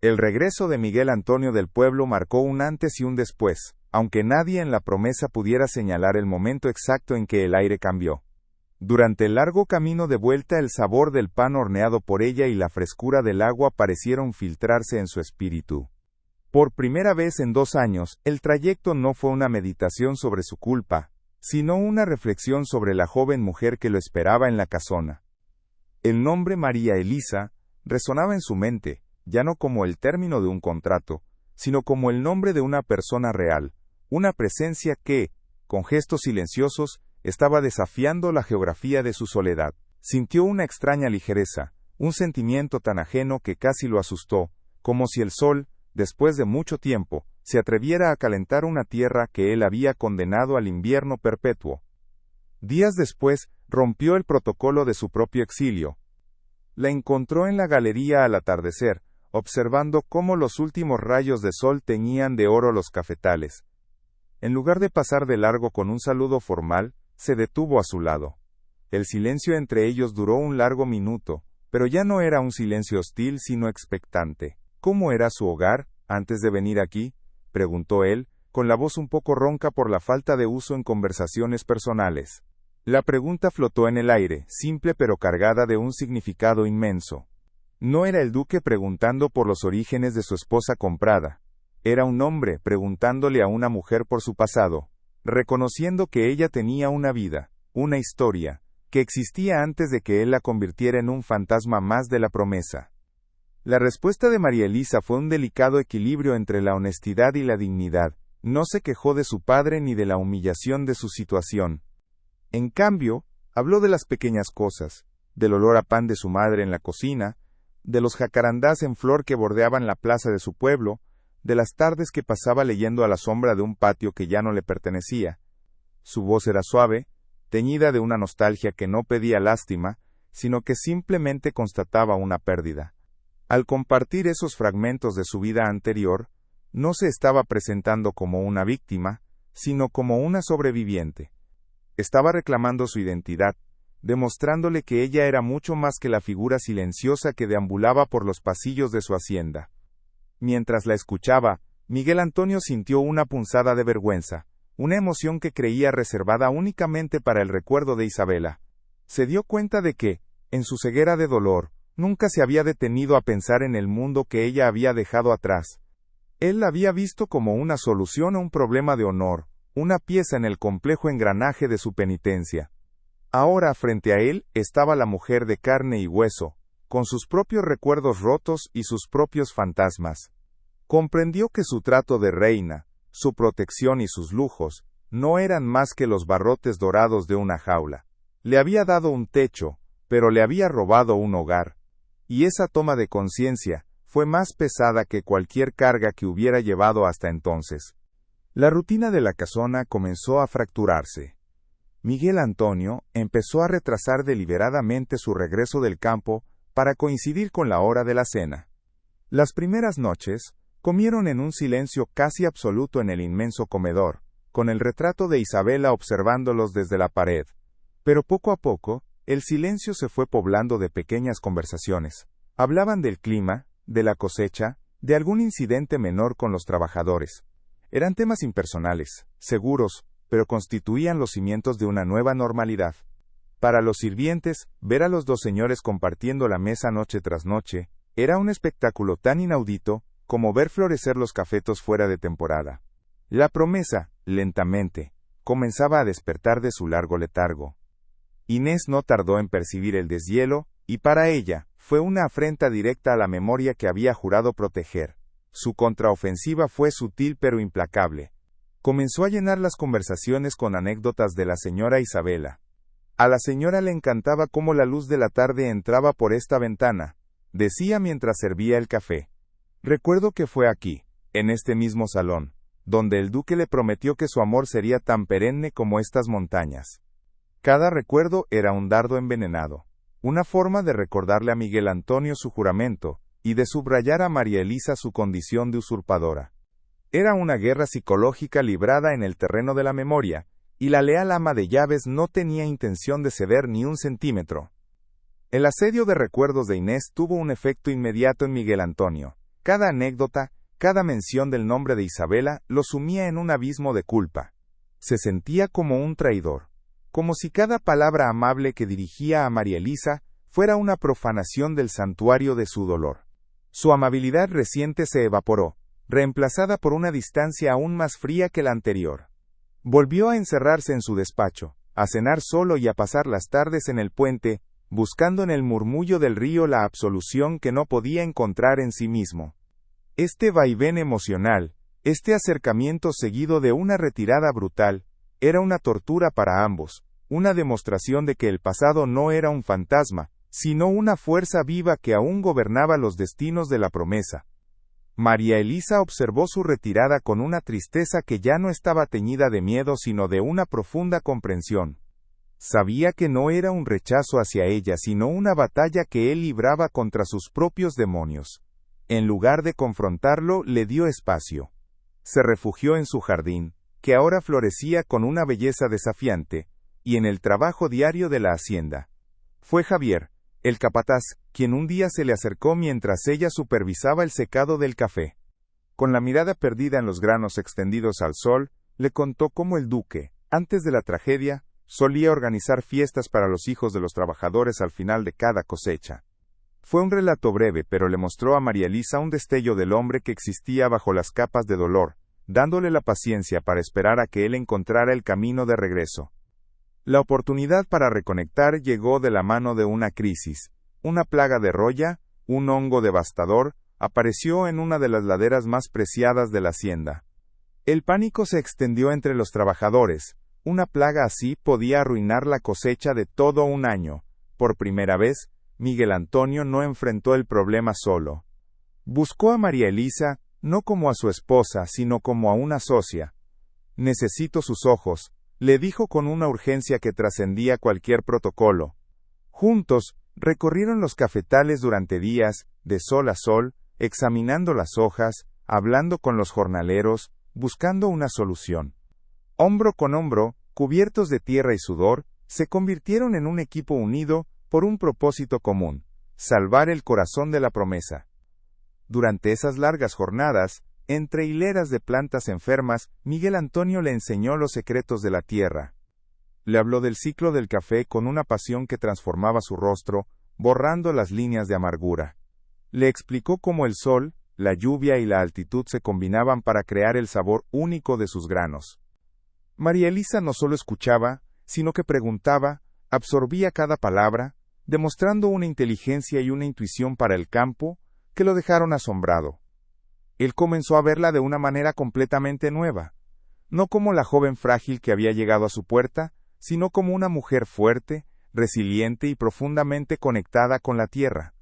El regreso de Miguel Antonio del pueblo marcó un antes y un después, aunque nadie en la promesa pudiera señalar el momento exacto en que el aire cambió. Durante el largo camino de vuelta el sabor del pan horneado por ella y la frescura del agua parecieron filtrarse en su espíritu. Por primera vez en 2 años, el trayecto no fue una meditación sobre su culpa, sino una reflexión sobre la joven mujer que lo esperaba en la casona. El nombre María Elisa resonaba en su mente, ya no como el término de un contrato, sino como el nombre de una persona real, una presencia que, con gestos silenciosos, estaba desafiando la geografía de su soledad. Sintió una extraña ligereza, un sentimiento tan ajeno que casi lo asustó, como si el sol, después de mucho tiempo, se atreviera a calentar una tierra que él había condenado al invierno perpetuo. Días después, rompió el protocolo de su propio exilio. La encontró en la galería al atardecer, observando cómo los últimos rayos de sol teñían de oro los cafetales. En lugar de pasar de largo con un saludo formal, se detuvo a su lado. El silencio entre ellos duró un largo minuto, pero ya no era un silencio hostil sino expectante. «¿Cómo era su hogar, antes de venir aquí?», preguntó él, con la voz un poco ronca por la falta de uso en conversaciones personales. La pregunta flotó en el aire, simple pero cargada de un significado inmenso. No era el duque preguntando por los orígenes de su esposa comprada. Era un hombre preguntándole a una mujer por su pasado, reconociendo que ella tenía una vida, una historia, que existía antes de que él la convirtiera en un fantasma más de la promesa. La respuesta de María Elisa fue un delicado equilibrio entre la honestidad y la dignidad. No se quejó de su padre ni de la humillación de su situación. En cambio, habló de las pequeñas cosas, del olor a pan de su madre en la cocina, de los jacarandás en flor que bordeaban la plaza de su pueblo, de las tardes que pasaba leyendo a la sombra de un patio que ya no le pertenecía. Su voz era suave, teñida de una nostalgia que no pedía lástima, sino que simplemente constataba una pérdida. Al compartir esos fragmentos de su vida anterior, no se estaba presentando como una víctima, sino como una sobreviviente. Estaba reclamando su identidad, demostrándole que ella era mucho más que la figura silenciosa que deambulaba por los pasillos de su hacienda. Mientras la escuchaba, Miguel Antonio sintió una punzada de vergüenza, una emoción que creía reservada únicamente para el recuerdo de Isabela. Se dio cuenta de que, en su ceguera de dolor, nunca se había detenido a pensar en el mundo que ella había dejado atrás. Él la había visto como una solución a un problema de honor, una pieza en el complejo engranaje de su penitencia. Ahora frente a él estaba la mujer de carne y hueso, con sus propios recuerdos rotos y sus propios fantasmas. Comprendió que su trato de reina, su protección y sus lujos, no eran más que los barrotes dorados de una jaula. Le había dado un techo, pero le había robado un hogar. Y esa toma de conciencia fue más pesada que cualquier carga que hubiera llevado hasta entonces. La rutina de la casona comenzó a fracturarse. Miguel Antonio empezó a retrasar deliberadamente su regreso del campo para coincidir con la hora de la cena. Las primeras noches, comieron en un silencio casi absoluto en el inmenso comedor, con el retrato de Isabela observándolos desde la pared. Pero poco a poco, el silencio se fue poblando de pequeñas conversaciones. Hablaban del clima, de la cosecha, de algún incidente menor con los trabajadores. Eran temas impersonales, seguros, pero constituían los cimientos de una nueva normalidad. Para los sirvientes, ver a los dos señores compartiendo la mesa noche tras noche, era un espectáculo tan inaudito como ver florecer los cafetos fuera de temporada. La promesa, lentamente, comenzaba a despertar de su largo letargo. Inés no tardó en percibir el deshielo, y para ella, fue una afrenta directa a la memoria que había jurado proteger. Su contraofensiva fue sutil pero implacable. Comenzó a llenar las conversaciones con anécdotas de la señora Isabela. A la señora le encantaba cómo la luz de la tarde entraba por esta ventana, decía mientras servía el café. Recuerdo que fue aquí, en este mismo salón, donde el duque le prometió que su amor sería tan perenne como estas montañas. Cada recuerdo era un dardo envenenado, una forma de recordarle a Miguel Antonio su juramento, y de subrayar a María Elisa su condición de usurpadora. Era una guerra psicológica librada en el terreno de la memoria, y la leal ama de llaves no tenía intención de ceder ni un centímetro. El asedio de recuerdos de Inés tuvo un efecto inmediato en Miguel Antonio. Cada anécdota, cada mención del nombre de Isabela, lo sumía en un abismo de culpa. Se sentía como un traidor, como si cada palabra amable que dirigía a María Elisa fuera una profanación del santuario de su dolor. Su amabilidad reciente se evaporó, reemplazada por una distancia aún más fría que la anterior. Volvió a encerrarse en su despacho, a cenar solo y a pasar las tardes en el puente, buscando en el murmullo del río la absolución que no podía encontrar en sí mismo. Este vaivén emocional, este acercamiento seguido de una retirada brutal, era una tortura para ambos, una demostración de que el pasado no era un fantasma, sino una fuerza viva que aún gobernaba los destinos de la promesa. María Elisa observó su retirada con una tristeza que ya no estaba teñida de miedo sino de una profunda comprensión. Sabía que no era un rechazo hacia ella sino una batalla que él libraba contra sus propios demonios. En lugar de confrontarlo, le dio espacio. Se refugió en su jardín, que ahora florecía con una belleza desafiante, y en el trabajo diario de la hacienda. Fue Javier, el capataz, quien un día se le acercó mientras ella supervisaba el secado del café. Con la mirada perdida en los granos extendidos al sol, le contó cómo el duque, antes de la tragedia, solía organizar fiestas para los hijos de los trabajadores al final de cada cosecha. Fue un relato breve, pero le mostró a María Elisa un destello del hombre que existía bajo las capas de dolor, dándole la paciencia para esperar a que él encontrara el camino de regreso. La oportunidad para reconectar llegó de la mano de una crisis. Una plaga de roya, un hongo devastador, apareció en una de las laderas más preciadas de la hacienda. El pánico se extendió entre los trabajadores. Una plaga así podía arruinar la cosecha de todo un año. Por primera vez, Miguel Antonio no enfrentó el problema solo. Buscó a María Elisa, no como a su esposa, sino como a una socia. «Necesito sus ojos», le dijo con una urgencia que trascendía cualquier protocolo. Juntos, recorrieron los cafetales durante días, de sol a sol, examinando las hojas, hablando con los jornaleros, buscando una solución. Hombro con hombro, cubiertos de tierra y sudor, se convirtieron en un equipo unido por un propósito común: salvar el corazón de la promesa. Durante esas largas jornadas, entre hileras de plantas enfermas, Miguel Antonio le enseñó los secretos de la tierra. Le habló del ciclo del café con una pasión que transformaba su rostro, borrando las líneas de amargura. Le explicó cómo el sol, la lluvia y la altitud se combinaban para crear el sabor único de sus granos. María Elisa no solo escuchaba, sino que preguntaba, absorbía cada palabra, demostrando una inteligencia y una intuición para el campo que lo dejaron asombrado. Él comenzó a verla de una manera completamente nueva, no como la joven frágil que había llegado a su puerta, sino como una mujer fuerte, resiliente y profundamente conectada con la tierra.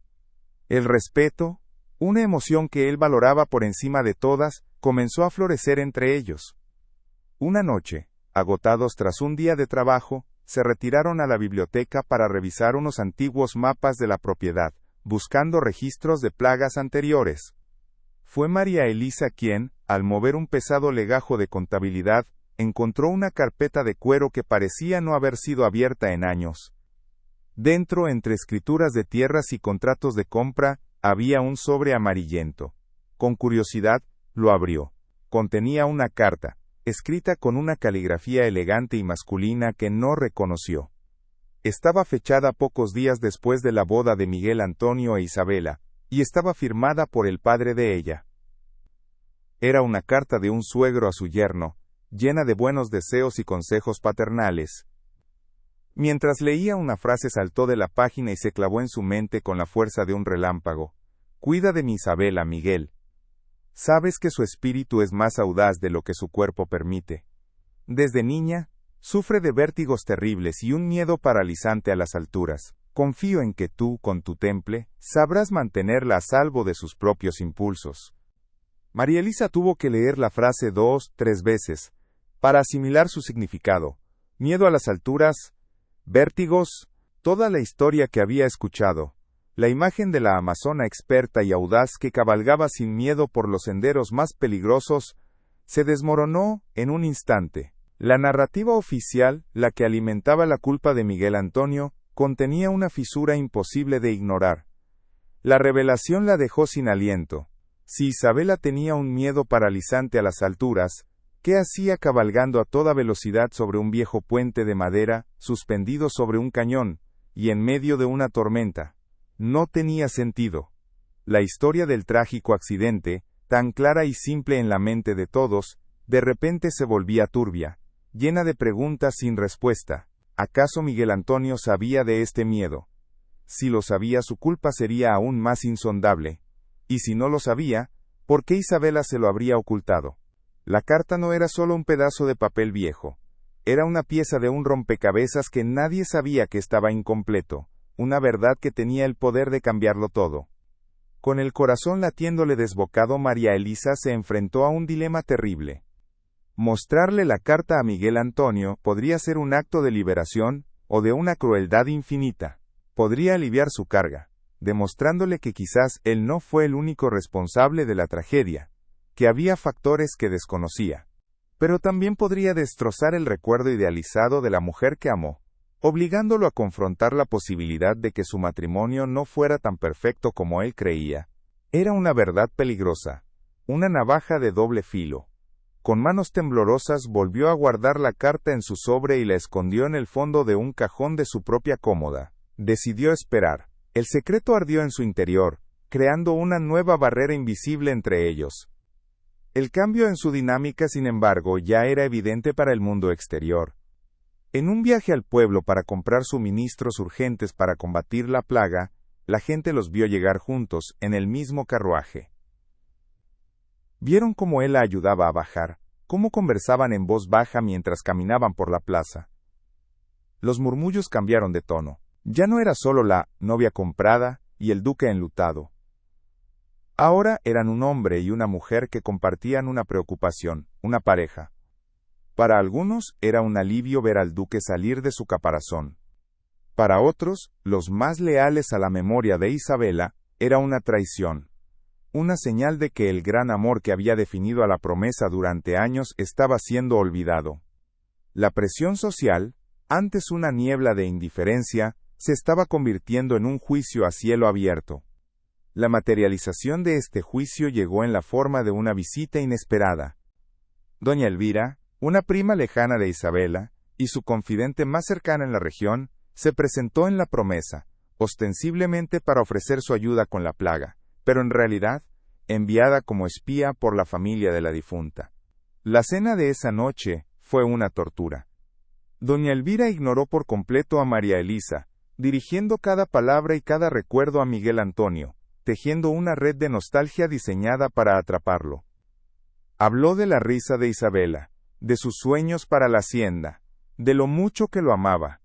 El respeto, una emoción que él valoraba por encima de todas, comenzó a florecer entre ellos. Una noche, agotados tras un día de trabajo, se retiraron a la biblioteca para revisar unos antiguos mapas de la propiedad, buscando registros de plagas anteriores. Fue María Elisa quien, al mover un pesado legajo de contabilidad, encontró una carpeta de cuero que parecía no haber sido abierta en años. Dentro, entre escrituras de tierras y contratos de compra, había un sobre amarillento. Con curiosidad, lo abrió. Contenía una carta, escrita con una caligrafía elegante y masculina que no reconoció. Estaba fechada pocos días después de la boda de Miguel Antonio e Isabela, y estaba firmada por el padre de ella. Era una carta de un suegro a su yerno, llena de buenos deseos y consejos paternales. Mientras leía, una frase saltó de la página y se clavó en su mente con la fuerza de un relámpago. Cuida de mi Isabela, Miguel. Sabes que su espíritu es más audaz de lo que su cuerpo permite. Desde niña, sufre de vértigos terribles y un miedo paralizante a las alturas. Confío en que tú, con tu temple, sabrás mantenerla a salvo de sus propios impulsos. María Elisa tuvo que leer la frase 2, 3 veces, para asimilar su significado. Miedo a las alturas, vértigos, toda la historia que había escuchado. La imagen de la amazona experta y audaz que cabalgaba sin miedo por los senderos más peligrosos, se desmoronó en un instante. La narrativa oficial, la que alimentaba la culpa de Miguel Antonio, contenía una fisura imposible de ignorar. La revelación la dejó sin aliento. Si Isabela tenía un miedo paralizante a las alturas, ¿qué hacía cabalgando a toda velocidad sobre un viejo puente de madera, suspendido sobre un cañón, y en medio de una tormenta? No tenía sentido. La historia del trágico accidente, tan clara y simple en la mente de todos, de repente se volvía turbia, llena de preguntas sin respuesta. ¿Acaso Miguel Antonio sabía de este miedo? Si lo sabía, su culpa sería aún más insondable. Y si no lo sabía, ¿por qué Isabela se lo habría ocultado? La carta no era solo un pedazo de papel viejo. Era una pieza de un rompecabezas que nadie sabía que estaba incompleto, una verdad que tenía el poder de cambiarlo todo. Con el corazón latiéndole desbocado, María Elisa se enfrentó a un dilema terrible. Mostrarle la carta a Miguel Antonio podría ser un acto de liberación, o de una crueldad infinita. Podría aliviar su carga, demostrándole que quizás él no fue el único responsable de la tragedia, que había factores que desconocía. Pero también podría destrozar el recuerdo idealizado de la mujer que amó, obligándolo a confrontar la posibilidad de que su matrimonio no fuera tan perfecto como él creía. Era una verdad peligrosa, una navaja de doble filo. Con manos temblorosas volvió a guardar la carta en su sobre y la escondió en el fondo de un cajón de su propia cómoda. Decidió esperar. El secreto ardió en su interior, creando una nueva barrera invisible entre ellos. El cambio en su dinámica, sin embargo, ya era evidente para el mundo exterior. En un viaje al pueblo para comprar suministros urgentes para combatir la plaga, la gente los vio llegar juntos, en el mismo carruaje. Vieron cómo él la ayudaba a bajar, cómo conversaban en voz baja mientras caminaban por la plaza. Los murmullos cambiaron de tono. Ya no era solo la novia comprada y el duque enlutado. Ahora eran un hombre y una mujer que compartían una preocupación, una pareja. Para algunos era un alivio ver al duque salir de su caparazón. Para otros, los más leales a la memoria de Isabela, era una traición. una señal de que el gran amor que había definido a la promesa durante años estaba siendo olvidado. La presión social, antes una niebla de indiferencia, se estaba convirtiendo en un juicio a cielo abierto. La materialización de este juicio llegó en la forma de una visita inesperada. Doña Elvira, una prima lejana de Isabela, y su confidente más cercana en la región, se presentó en la promesa, ostensiblemente para ofrecer su ayuda con la plaga, pero en realidad, enviada como espía por la familia de la difunta. La cena de esa noche fue una tortura. Doña Elvira ignoró por completo a María Elisa, dirigiendo cada palabra y cada recuerdo a Miguel Antonio, tejiendo una red de nostalgia diseñada para atraparlo. Habló de la risa de Isabela, de sus sueños para la hacienda, de lo mucho que lo amaba.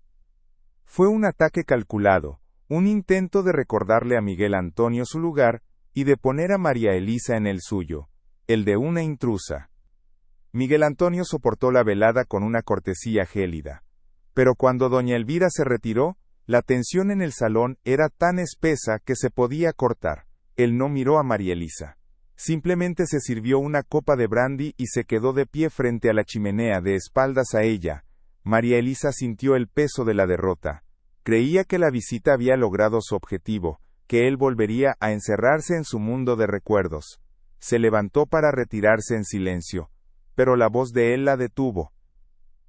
Fue un ataque calculado, un intento de recordarle a Miguel Antonio su lugar y de poner a María Elisa en el suyo, el de una intrusa. Miguel Antonio soportó la velada con una cortesía gélida. Pero cuando doña Elvira se retiró, la tensión en el salón era tan espesa que se podía cortar. Él no miró a María Elisa. Simplemente se sirvió una copa de brandy y se quedó de pie frente a la chimenea de espaldas a ella. María Elisa sintió el peso de la derrota. Creía que la visita había logrado su objetivo, que él volvería a encerrarse en su mundo de recuerdos. Se levantó para retirarse en silencio, pero la voz de él la detuvo.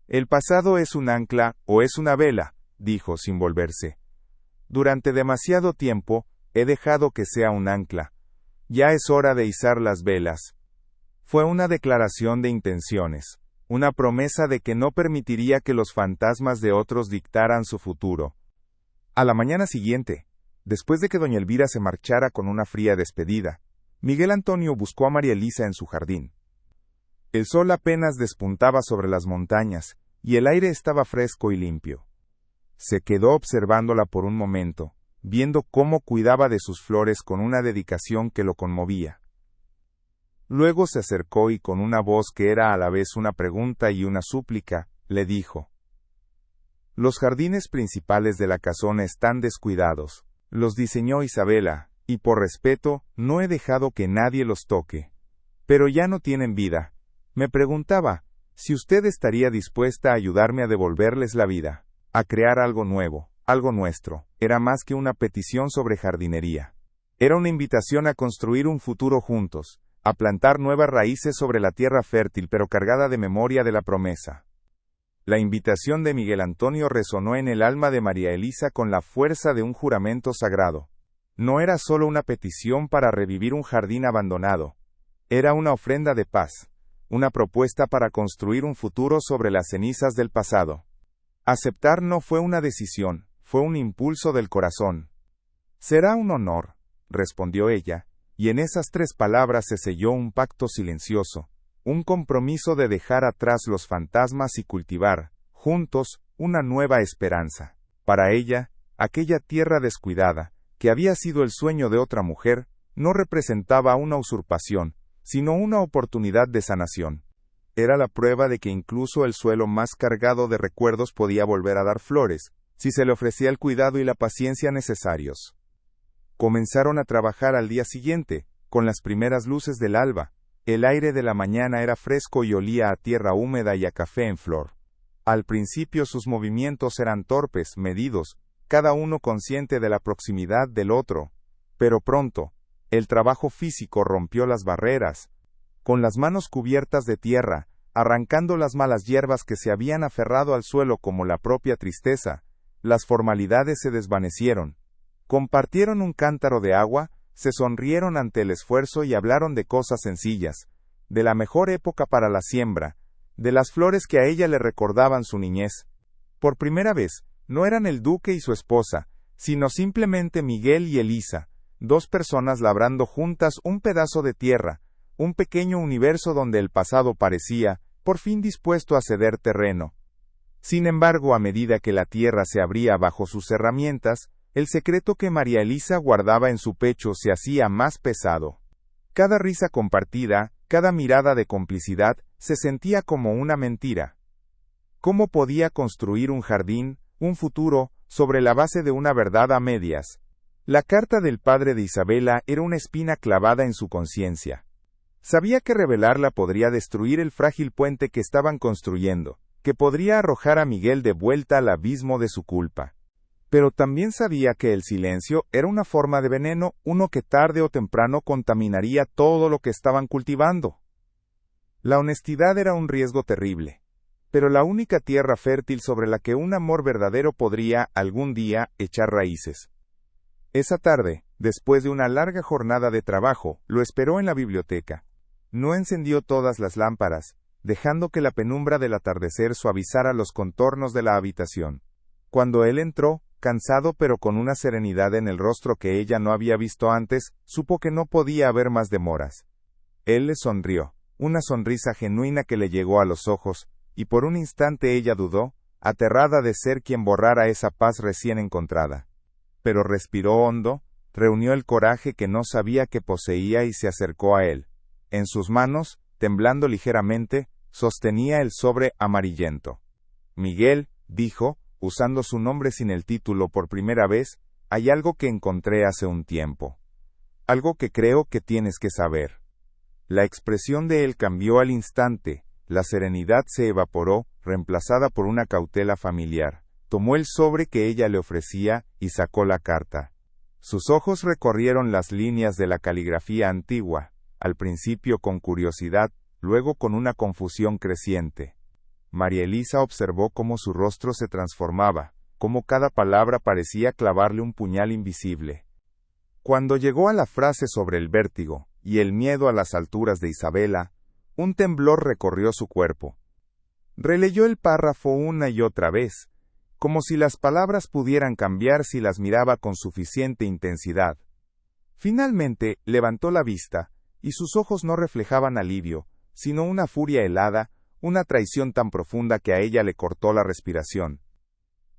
El pasado es un ancla, o es una vela, dijo sin volverse. Durante demasiado tiempo, he dejado que sea un ancla. Ya es hora de izar las velas. Fue una declaración de intenciones, una promesa de que no permitiría que los fantasmas de otros dictaran su futuro. A la mañana siguiente, después de que doña Elvira se marchara con una fría despedida, Miguel Antonio buscó a María Elisa en su jardín. El sol apenas despuntaba sobre las montañas, y el aire estaba fresco y limpio. Se quedó observándola por un momento, viendo cómo cuidaba de sus flores con una dedicación que lo conmovía. Luego se acercó y con una voz que era a la vez una pregunta y una súplica, le dijo: «Los jardines principales de la casona están descuidados. Los diseñó Isabela, y por respeto, no he dejado que nadie los toque. Pero ya no tienen vida. Me preguntaba, si usted estaría dispuesta a ayudarme a devolverles la vida, a crear algo nuevo, algo nuestro». Era más que una petición sobre jardinería. Era una invitación a construir un futuro juntos, a plantar nuevas raíces sobre la tierra fértil pero cargada de memoria de la promesa. La invitación de Miguel Antonio resonó en el alma de María Elisa con la fuerza de un juramento sagrado. No era solo una petición para revivir un jardín abandonado. Era una ofrenda de paz, una propuesta para construir un futuro sobre las cenizas del pasado. Aceptar no fue una decisión, fue un impulso del corazón. «Será un honor», respondió ella, y en esas 3 palabras se selló un pacto silencioso, un compromiso de dejar atrás los fantasmas y cultivar, juntos, una nueva esperanza. Para ella, aquella tierra descuidada, que había sido el sueño de otra mujer, no representaba una usurpación, sino una oportunidad de sanación. Era la prueba de que incluso el suelo más cargado de recuerdos podía volver a dar flores, si se le ofrecía el cuidado y la paciencia necesarios. Comenzaron a trabajar al día siguiente, con las primeras luces del alba. El aire de la mañana era fresco y olía a tierra húmeda y a café en flor. Al principio sus movimientos eran torpes, medidos, cada uno consciente de la proximidad del otro. Pero pronto, el trabajo físico rompió las barreras. Con las manos cubiertas de tierra, arrancando las malas hierbas que se habían aferrado al suelo como la propia tristeza, las formalidades se desvanecieron. Compartieron un cántaro de agua, se sonrieron ante el esfuerzo y hablaron de cosas sencillas, de la mejor época para la siembra, de las flores que a ella le recordaban su niñez. Por primera vez, no eran el duque y su esposa, sino simplemente Miguel y Elisa, 2 personas labrando juntas un pedazo de tierra, un pequeño universo donde el pasado parecía, por fin dispuesto a ceder terreno. Sin embargo, a medida que la tierra se abría bajo sus herramientas, el secreto que María Elisa guardaba en su pecho se hacía más pesado. Cada risa compartida, cada mirada de complicidad, se sentía como una mentira. ¿Cómo podía construir un jardín, un futuro, sobre la base de una verdad a medias? La carta del padre de Isabela era una espina clavada en su conciencia. Sabía que revelarla podría destruir el frágil puente que estaban construyendo, que podría arrojar a Miguel de vuelta al abismo de su culpa. Pero también sabía que el silencio era una forma de veneno, uno que tarde o temprano contaminaría todo lo que estaban cultivando. La honestidad era un riesgo terrible, pero la única tierra fértil sobre la que un amor verdadero podría, algún día, echar raíces. Esa tarde, después de una larga jornada de trabajo, lo esperó en la biblioteca. No encendió todas las lámparas, dejando que la penumbra del atardecer suavizara los contornos de la habitación. Cuando él entró, cansado pero con una serenidad en el rostro que ella no había visto antes, supo que no podía haber más demoras. Él le sonrió, una sonrisa genuina que le llegó a los ojos, y por un instante ella dudó, aterrada de ser quien borrara esa paz recién encontrada. Pero respiró hondo, reunió el coraje que no sabía que poseía y se acercó a él. En sus manos, temblando ligeramente, sostenía el sobre amarillento. Miguel, dijo, usando su nombre sin el título por primera vez, hay algo que encontré hace un tiempo. Algo que creo que tienes que saber. La expresión de él cambió al instante, la serenidad se evaporó, reemplazada por una cautela familiar. Tomó el sobre que ella le ofrecía y sacó la carta. Sus ojos recorrieron las líneas de la caligrafía antigua, al principio con curiosidad, luego con una confusión creciente. María Elisa observó cómo su rostro se transformaba, cómo cada palabra parecía clavarle un puñal invisible. Cuando llegó a la frase sobre el vértigo y el miedo a las alturas de Isabela, un temblor recorrió su cuerpo. Releyó el párrafo una y otra vez, como si las palabras pudieran cambiar si las miraba con suficiente intensidad. Finalmente, levantó la vista, y sus ojos no reflejaban alivio, sino una furia helada, una traición tan profunda que a ella le cortó la respiración.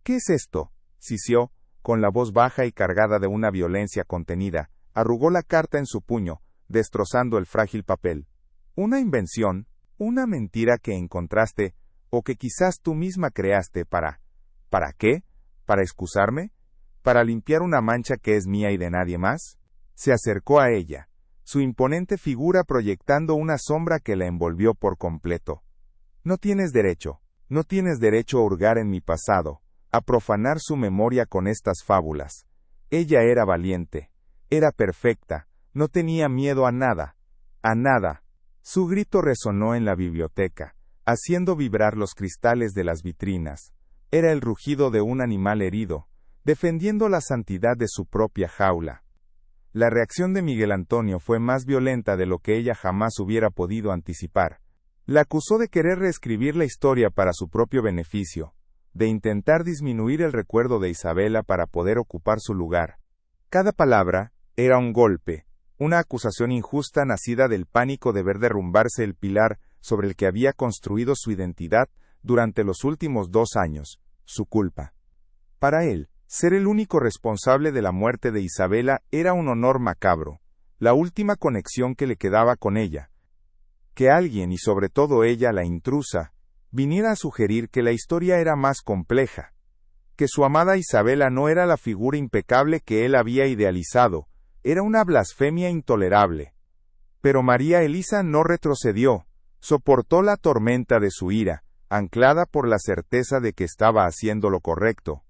¿Qué es esto?, sisió, con la voz baja y cargada de una violencia contenida, arrugó la carta en su puño, destrozando el frágil papel. ¿Una invención, una mentira que encontraste, o que quizás tú misma creaste ¿para qué? ¿Para excusarme? ¿Para limpiar una mancha que es mía y de nadie más? Se acercó a ella, su imponente figura proyectando una sombra que la envolvió por completo. No tienes derecho a hurgar en mi pasado, a profanar su memoria con estas fábulas. Ella era valiente, era perfecta, no tenía miedo a nada, a nada. Su grito resonó en la biblioteca, haciendo vibrar los cristales de las vitrinas. Era el rugido de un animal herido, defendiendo la santidad de su propia jaula. La reacción de Miguel Antonio fue más violenta de lo que ella jamás hubiera podido anticipar. La acusó de querer reescribir la historia para su propio beneficio, de intentar disminuir el recuerdo de Isabela para poder ocupar su lugar. Cada palabra era un golpe, una acusación injusta nacida del pánico de ver derrumbarse el pilar sobre el que había construido su identidad durante los últimos 2 años, su culpa. Para él, ser el único responsable de la muerte de Isabela era un honor macabro, la última conexión que le quedaba con ella. Que alguien, y sobre todo ella, la intrusa, viniera a sugerir que la historia era más compleja, que su amada Isabela no era la figura impecable que él había idealizado, era una blasfemia intolerable. Pero María Elisa no retrocedió, soportó la tormenta de su ira, anclada por la certeza de que estaba haciendo lo correcto.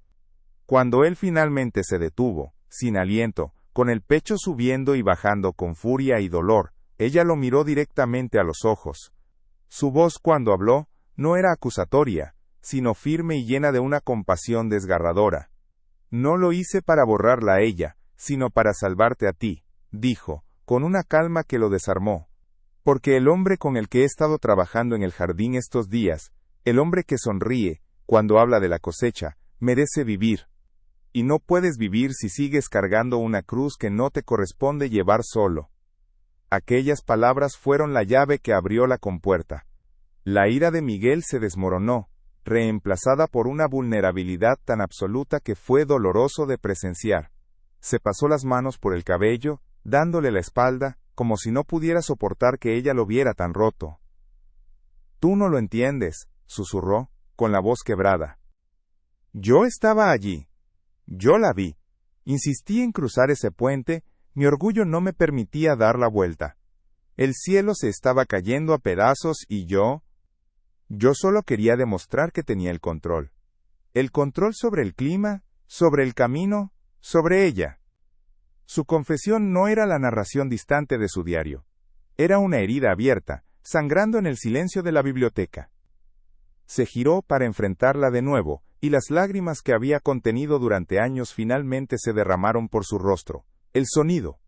Cuando él finalmente se detuvo, sin aliento, con el pecho subiendo y bajando con furia y dolor, ella lo miró directamente a los ojos. Su voz cuando habló, no era acusatoria, sino firme y llena de una compasión desgarradora. No lo hice para borrarla a ella, sino para salvarte a ti, dijo, con una calma que lo desarmó. Porque el hombre con el que he estado trabajando en el jardín estos días, el hombre que sonríe, cuando habla de la cosecha, merece vivir. Y no puedes vivir si sigues cargando una cruz que no te corresponde llevar solo. Aquellas palabras fueron la llave que abrió la compuerta. La ira de Miguel se desmoronó, reemplazada por una vulnerabilidad tan absoluta que fue doloroso de presenciar. Se pasó las manos por el cabello, dándole la espalda, como si no pudiera soportar que ella lo viera tan roto. Tú no lo entiendes, susurró, con la voz quebrada. Yo estaba allí. Yo la vi. Insistí en cruzar ese puente, mi orgullo no me permitía dar la vuelta. El cielo se estaba cayendo a pedazos y yo solo quería demostrar que tenía el control. El control sobre el clima, sobre el camino, sobre ella. Su confesión no era la narración distante de su diario. Era una herida abierta, sangrando en el silencio de la biblioteca. Se giró para enfrentarla de nuevo, y las lágrimas que había contenido durante años finalmente se derramaron por su rostro. El sonido.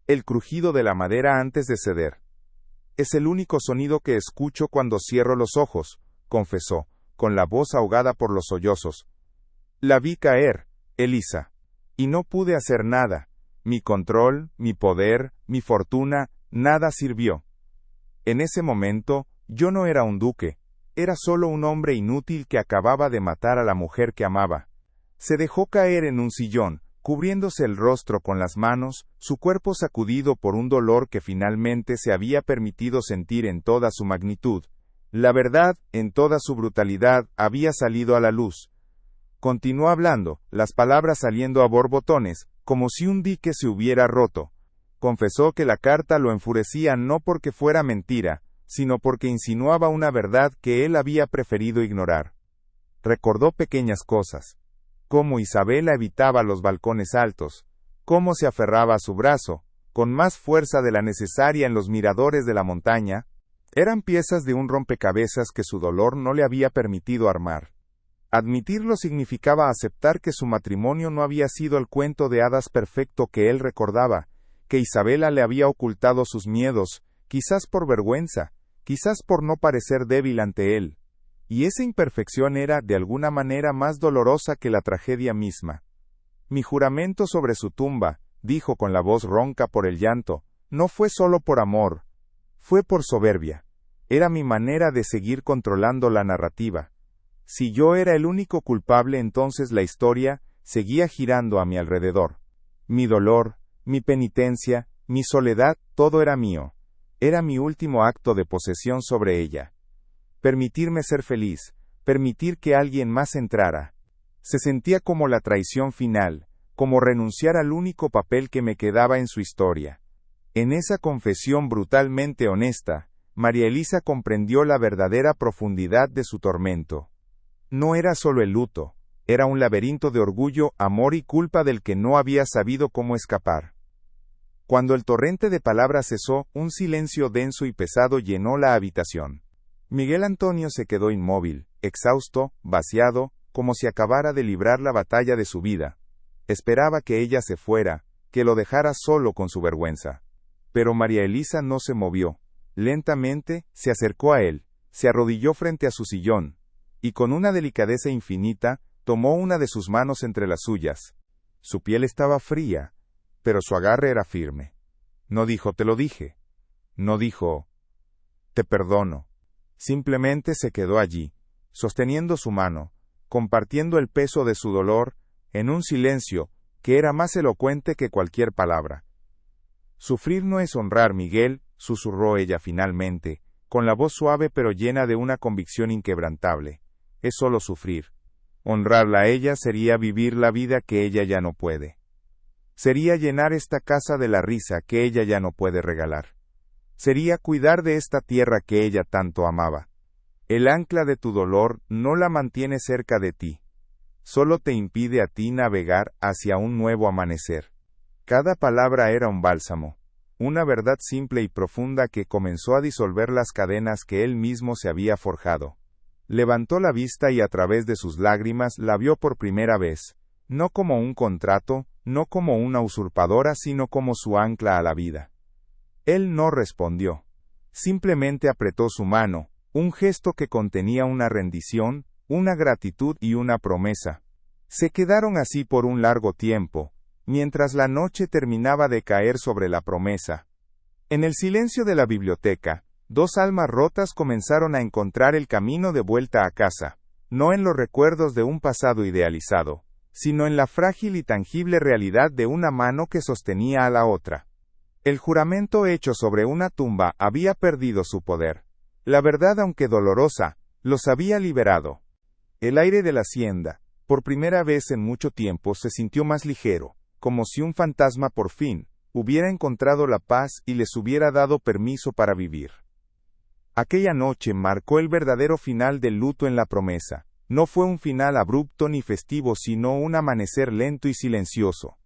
El crujido de la madera antes de ceder. Es el único sonido que escucho cuando cierro los ojos, confesó, con la voz ahogada por los sollozos. La vi caer, Elisa. Y no pude hacer nada. Mi control, mi poder, mi fortuna, nada sirvió. En ese momento, yo no era un duque. Era solo un hombre inútil que acababa de matar a la mujer que amaba. Se dejó caer en un sillón, cubriéndose el rostro con las manos, su cuerpo sacudido por un dolor que finalmente se había permitido sentir en toda su magnitud. La verdad, en toda su brutalidad, había salido a la luz. Continuó hablando, las palabras saliendo a borbotones, como si un dique se hubiera roto. Confesó que la carta lo enfurecía no porque fuera mentira, sino porque insinuaba una verdad que él había preferido ignorar. Recordó pequeñas cosas. Cómo Isabela evitaba los balcones altos, cómo se aferraba a su brazo, con más fuerza de la necesaria en los miradores de la montaña. Eran piezas de un rompecabezas que su dolor no le había permitido armar. Admitirlo significaba aceptar que su matrimonio no había sido el cuento de hadas perfecto que él recordaba, que Isabela le había ocultado sus miedos, quizás por vergüenza, quizás por no parecer débil ante él. Y esa imperfección era, de alguna manera, más dolorosa que la tragedia misma. Mi juramento sobre su tumba, dijo con la voz ronca por el llanto, no fue solo por amor, fue por soberbia. Era mi manera de seguir controlando la narrativa. Si yo era el único culpable, entonces la historia seguía girando a mi alrededor. Mi dolor, mi penitencia, mi soledad, todo era mío. Era mi último acto de posesión sobre ella. Permitirme ser feliz, permitir que alguien más entrara. Se sentía como la traición final, como renunciar al único papel que me quedaba en su historia. En esa confesión brutalmente honesta, María Elisa comprendió la verdadera profundidad de su tormento. No era solo el luto, era un laberinto de orgullo, amor y culpa del que no había sabido cómo escapar. Cuando el torrente de palabras cesó, un silencio denso y pesado llenó la habitación. Miguel Antonio se quedó inmóvil, exhausto, vaciado, como si acabara de librar la batalla de su vida. Esperaba que ella se fuera, que lo dejara solo con su vergüenza. Pero María Elisa no se movió. Lentamente, se acercó a él, se arrodilló frente a su sillón, y con una delicadeza infinita, tomó una de sus manos entre las suyas. Su piel estaba fría, pero su agarre era firme. No dijo te lo dije. No dijo te perdono. Simplemente se quedó allí, sosteniendo su mano, compartiendo el peso de su dolor, en un silencio que era más elocuente que cualquier palabra. Sufrir no es honrar, Miguel, susurró ella finalmente, con la voz suave pero llena de una convicción inquebrantable. Es solo sufrir. Honrarla a ella sería vivir la vida que ella ya no puede. Sería llenar esta casa de la risa que ella ya no puede regalar. Sería cuidar de esta tierra que ella tanto amaba. El ancla de tu dolor no la mantiene cerca de ti. Solo te impide a ti navegar hacia un nuevo amanecer. Cada palabra era un bálsamo, una verdad simple y profunda que comenzó a disolver las cadenas que él mismo se había forjado. Levantó la vista y a través de sus lágrimas la vio por primera vez, no como un contrato, no como una usurpadora, sino como su ancla a la vida. Él no respondió. Simplemente apretó su mano, un gesto que contenía una rendición, una gratitud y una promesa. Se quedaron así por un largo tiempo, mientras la noche terminaba de caer sobre la promesa. En el silencio de la biblioteca, dos almas rotas comenzaron a encontrar el camino de vuelta a casa, no en los recuerdos de un pasado idealizado, sino en la frágil y tangible realidad de una mano que sostenía a la otra. El juramento hecho sobre una tumba había perdido su poder. La verdad, aunque dolorosa, los había liberado. El aire de la hacienda, Por primera vez en mucho tiempo se sintió más ligero, como si un fantasma por fin hubiera encontrado la paz y les hubiera dado permiso para vivir. Aquella noche marcó el verdadero final del luto en la promesa. No fue un final abrupto ni festivo, sino un amanecer lento y silencioso.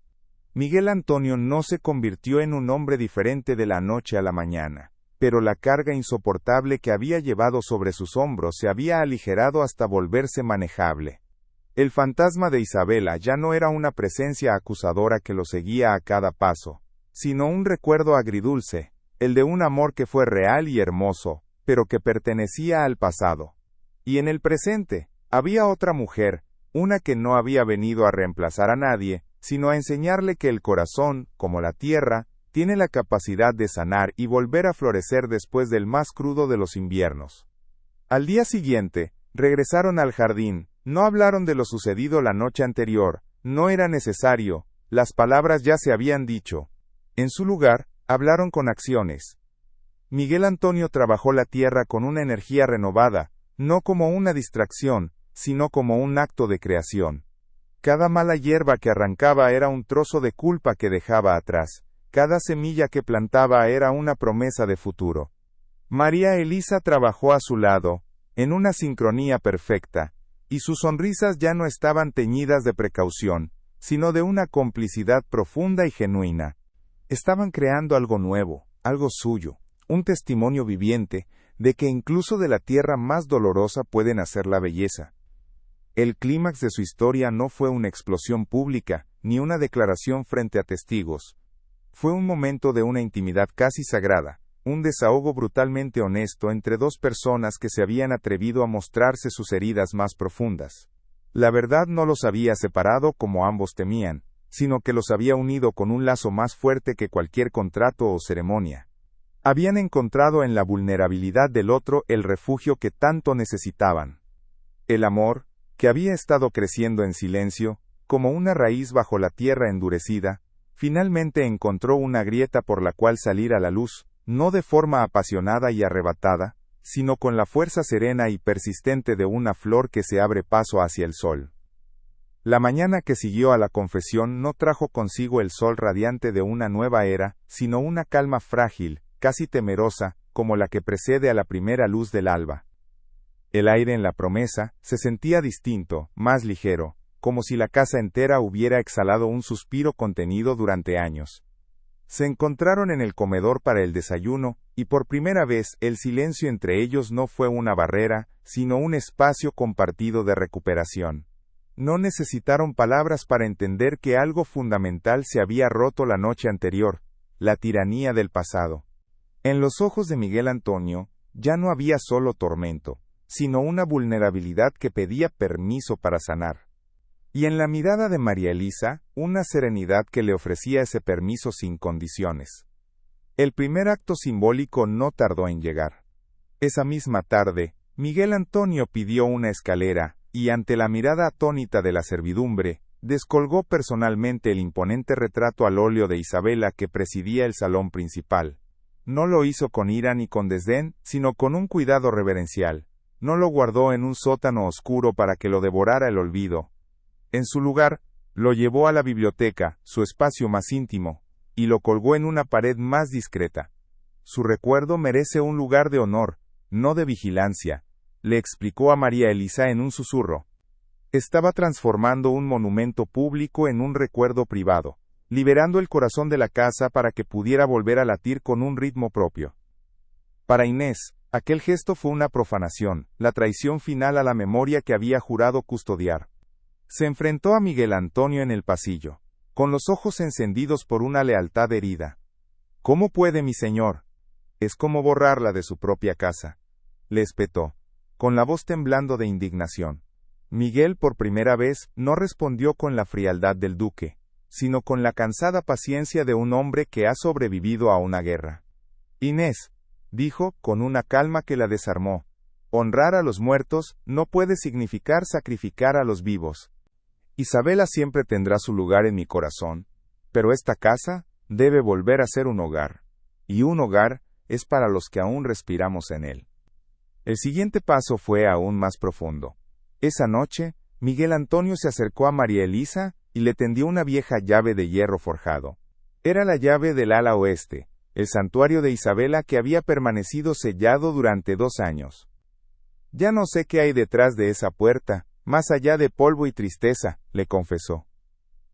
Miguel Antonio no se convirtió en un hombre diferente de la noche a la mañana, pero la carga insoportable que había llevado sobre sus hombros se había aligerado hasta volverse manejable. El fantasma de Isabela ya no era una presencia acusadora que lo seguía a cada paso, sino un recuerdo agridulce, el de un amor que fue real y hermoso, pero que pertenecía al pasado. Y en el presente, había otra mujer, una que no había venido a reemplazar a nadie, sino a enseñarle que el corazón, como la tierra, tiene la capacidad de sanar y volver a florecer después del más crudo de los inviernos. Al día siguiente, regresaron al jardín, no hablaron de lo sucedido la noche anterior, no era necesario, las palabras ya se habían dicho. En su lugar, hablaron con acciones. Miguel Antonio trabajó la tierra con una energía renovada, no como una distracción, sino como un acto de creación. Cada mala hierba que arrancaba era un trozo de culpa que dejaba atrás, cada semilla que plantaba era una promesa de futuro. María Elisa trabajó a su lado, en una sincronía perfecta, y sus sonrisas ya no estaban teñidas de precaución, sino de una complicidad profunda y genuina. Estaban creando algo nuevo, algo suyo, un testimonio viviente de que incluso de la tierra más dolorosa puede nacer la belleza. El clímax de su historia no fue una explosión pública, ni una declaración frente a testigos. Fue un momento de una intimidad casi sagrada, un desahogo brutalmente honesto entre dos personas que se habían atrevido a mostrarse sus heridas más profundas. La verdad no los había separado como ambos temían, sino que los había unido con un lazo más fuerte que cualquier contrato o ceremonia. Habían encontrado en la vulnerabilidad del otro el refugio que tanto necesitaban. El amor, que había estado creciendo en silencio, como una raíz bajo la tierra endurecida, finalmente encontró una grieta por la cual salir a la luz, no de forma apasionada y arrebatada, sino con la fuerza serena y persistente de una flor que se abre paso hacia el sol. La mañana que siguió a la confesión no trajo consigo el sol radiante de una nueva era, sino una calma frágil, casi temerosa, como la que precede a la primera luz del alba. El aire en la promesa se sentía distinto, más ligero, como si la casa entera hubiera exhalado un suspiro contenido durante años. Se encontraron en el comedor para el desayuno, y por primera vez el silencio entre ellos no fue una barrera, sino un espacio compartido de recuperación. No necesitaron palabras para entender que algo fundamental se había roto la noche anterior, la tiranía del pasado. En los ojos de Miguel Antonio, ya no había solo tormento, sino una vulnerabilidad que pedía permiso para sanar. Y en la mirada de María Elisa, una serenidad que le ofrecía ese permiso sin condiciones. El primer acto simbólico no tardó en llegar. Esa misma tarde, Miguel Antonio pidió una escalera, y ante la mirada atónita de la servidumbre, descolgó personalmente el imponente retrato al óleo de Isabela que presidía el salón principal. No lo hizo con ira ni con desdén, sino con un cuidado reverencial. No lo guardó en un sótano oscuro para que lo devorara el olvido. En su lugar, lo llevó a la biblioteca, su espacio más íntimo, y lo colgó en una pared más discreta. Su recuerdo merece un lugar de honor, no de vigilancia, le explicó a María Elisa en un susurro. Estaba transformando un monumento público en un recuerdo privado, liberando el corazón de la casa para que pudiera volver a latir con un ritmo propio. Para Inés, aquel gesto fue una profanación, la traición final a la memoria que había jurado custodiar. Se enfrentó a Miguel Antonio en el pasillo, con los ojos encendidos por una lealtad herida. ¿Cómo puede, mi señor? Es como borrarla de su propia casa, le espetó, con la voz temblando de indignación. Miguel por primera vez no respondió con la frialdad del duque, sino con la cansada paciencia de un hombre que ha sobrevivido a una guerra. Inés, dijo, con una calma que la desarmó, honrar a los muertos no puede significar sacrificar a los vivos. Isabela siempre tendrá su lugar en mi corazón, pero esta casa debe volver a ser un hogar, y un hogar es para los que aún respiramos en él. El siguiente paso fue aún más profundo. Esa noche, Miguel Antonio se acercó a María Elisa y le tendió una vieja llave de hierro forjado. Era la llave del ala oeste, el santuario de Isabela que había permanecido sellado durante 2 años. Ya no sé qué hay detrás de esa puerta, más allá de polvo y tristeza, le confesó.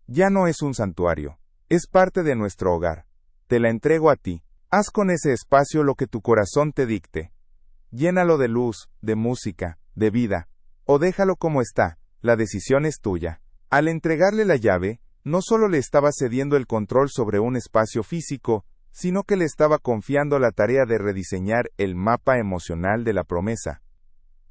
Ya no es un santuario, es parte de nuestro hogar. Te la entrego a ti. Haz con ese espacio lo que tu corazón te dicte. Llénalo de luz, de música, de vida, o déjalo como está, la decisión es tuya. Al entregarle la llave, no solo le estaba cediendo el control sobre un espacio físico, sino que le estaba confiando la tarea de rediseñar el mapa emocional de la promesa.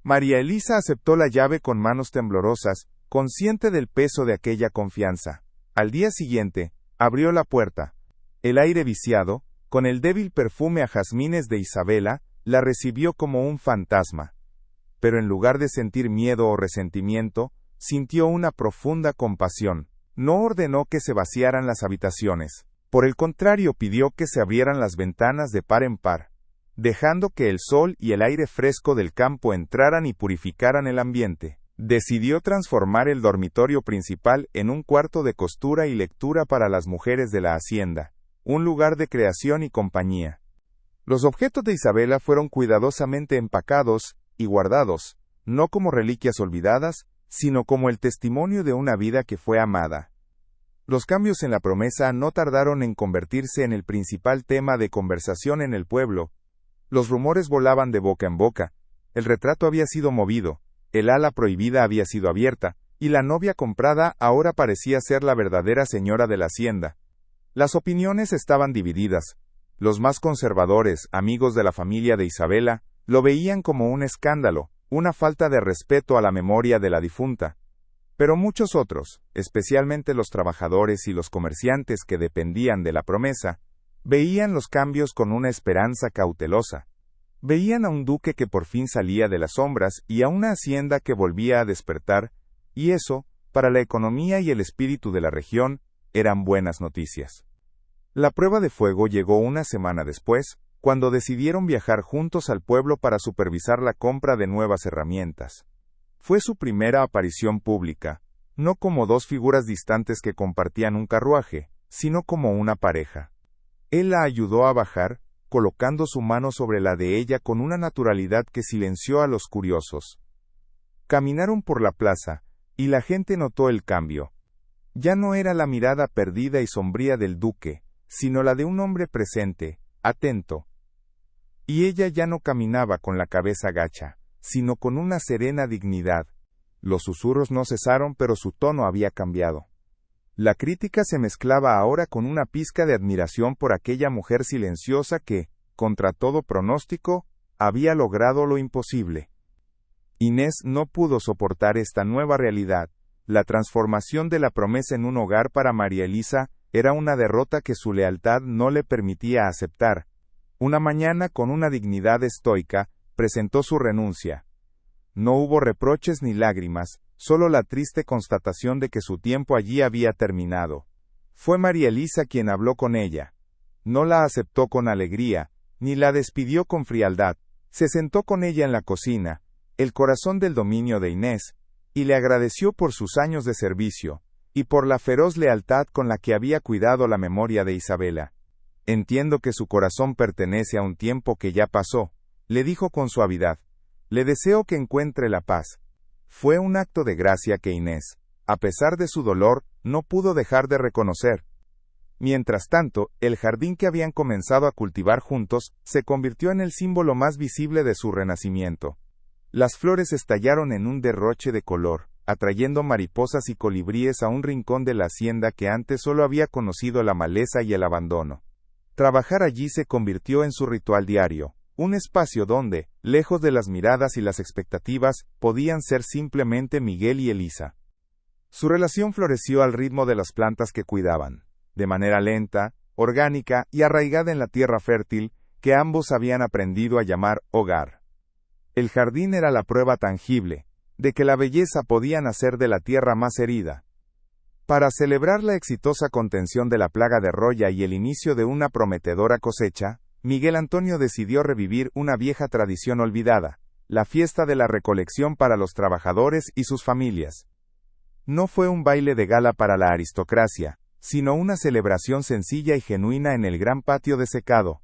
María Elisa aceptó la llave con manos temblorosas, consciente del peso de aquella confianza. Al día siguiente, abrió la puerta. El aire viciado, con el débil perfume a jazmines de Isabela, la recibió como un fantasma. Pero en lugar de sentir miedo o resentimiento, sintió una profunda compasión. No ordenó que se vaciaran las habitaciones. Por el contrario, pidió que se abrieran las ventanas de par en par, dejando que el sol y el aire fresco del campo entraran y purificaran el ambiente. Decidió transformar el dormitorio principal en un cuarto de costura y lectura para las mujeres de la hacienda, un lugar de creación y compañía. Los objetos de Isabela fueron cuidadosamente empacados y guardados, no como reliquias olvidadas, sino como el testimonio de una vida que fue amada. Los cambios en la promesa no tardaron en convertirse en el principal tema de conversación en el pueblo. Los rumores volaban de boca en boca, el retrato había sido movido, el ala prohibida había sido abierta, y la novia comprada ahora parecía ser la verdadera señora de la hacienda. Las opiniones estaban divididas. Los más conservadores, amigos de la familia de Isabela, lo veían como un escándalo, una falta de respeto a la memoria de la difunta. Pero muchos otros, especialmente los trabajadores y los comerciantes que dependían de la promesa, veían los cambios con una esperanza cautelosa. Veían a un duque que por fin salía de las sombras y a una hacienda que volvía a despertar, y eso, para la economía y el espíritu de la región, eran buenas noticias. La prueba de fuego llegó una semana después, cuando decidieron viajar juntos al pueblo para supervisar la compra de nuevas herramientas. Fue su primera aparición pública, no como 2 figuras distantes que compartían un carruaje, sino como una pareja. Él la ayudó a bajar, colocando su mano sobre la de ella con una naturalidad que silenció a los curiosos. Caminaron por la plaza, y la gente notó el cambio. Ya no era la mirada perdida y sombría del duque, sino la de un hombre presente, atento. Y ella ya no caminaba con la cabeza gacha, sino con una serena dignidad. Los susurros no cesaron, pero su tono había cambiado. La crítica se mezclaba ahora con una pizca de admiración por aquella mujer silenciosa que, contra todo pronóstico, había logrado lo imposible. Inés no pudo soportar esta nueva realidad. La transformación de la promesa en un hogar para María Elisa era una derrota que su lealtad no le permitía aceptar. Una mañana, con una dignidad estoica, presentó su renuncia. No hubo reproches ni lágrimas, solo la triste constatación de que su tiempo allí había terminado. Fue María Elisa quien habló con ella. No la aceptó con alegría, ni la despidió con frialdad. Se sentó con ella en la cocina, el corazón del dominio de Inés, y le agradeció por sus años de servicio, y por la feroz lealtad con la que había cuidado la memoria de Isabela. Entiendo que su corazón pertenece a un tiempo que ya pasó, le dijo con suavidad. Le deseo que encuentre la paz. Fue un acto de gracia que Inés, a pesar de su dolor, no pudo dejar de reconocer. Mientras tanto, el jardín que habían comenzado a cultivar juntos, se convirtió en el símbolo más visible de su renacimiento. Las flores estallaron en un derroche de color, atrayendo mariposas y colibríes a un rincón de la hacienda que antes solo había conocido la maleza y el abandono. Trabajar allí se convirtió en su ritual diario, un espacio donde, lejos de las miradas y las expectativas, podían ser simplemente Miguel y Elisa. Su relación floreció al ritmo de las plantas que cuidaban, de manera lenta, orgánica y arraigada en la tierra fértil, que ambos habían aprendido a llamar hogar. El jardín era la prueba tangible, de que la belleza podía nacer de la tierra más herida. Para celebrar la exitosa contención de la plaga de roya y el inicio de una prometedora cosecha, Miguel Antonio decidió revivir una vieja tradición olvidada, la fiesta de la recolección para los trabajadores y sus familias. No fue un baile de gala para la aristocracia, sino una celebración sencilla y genuina en el gran patio desecado.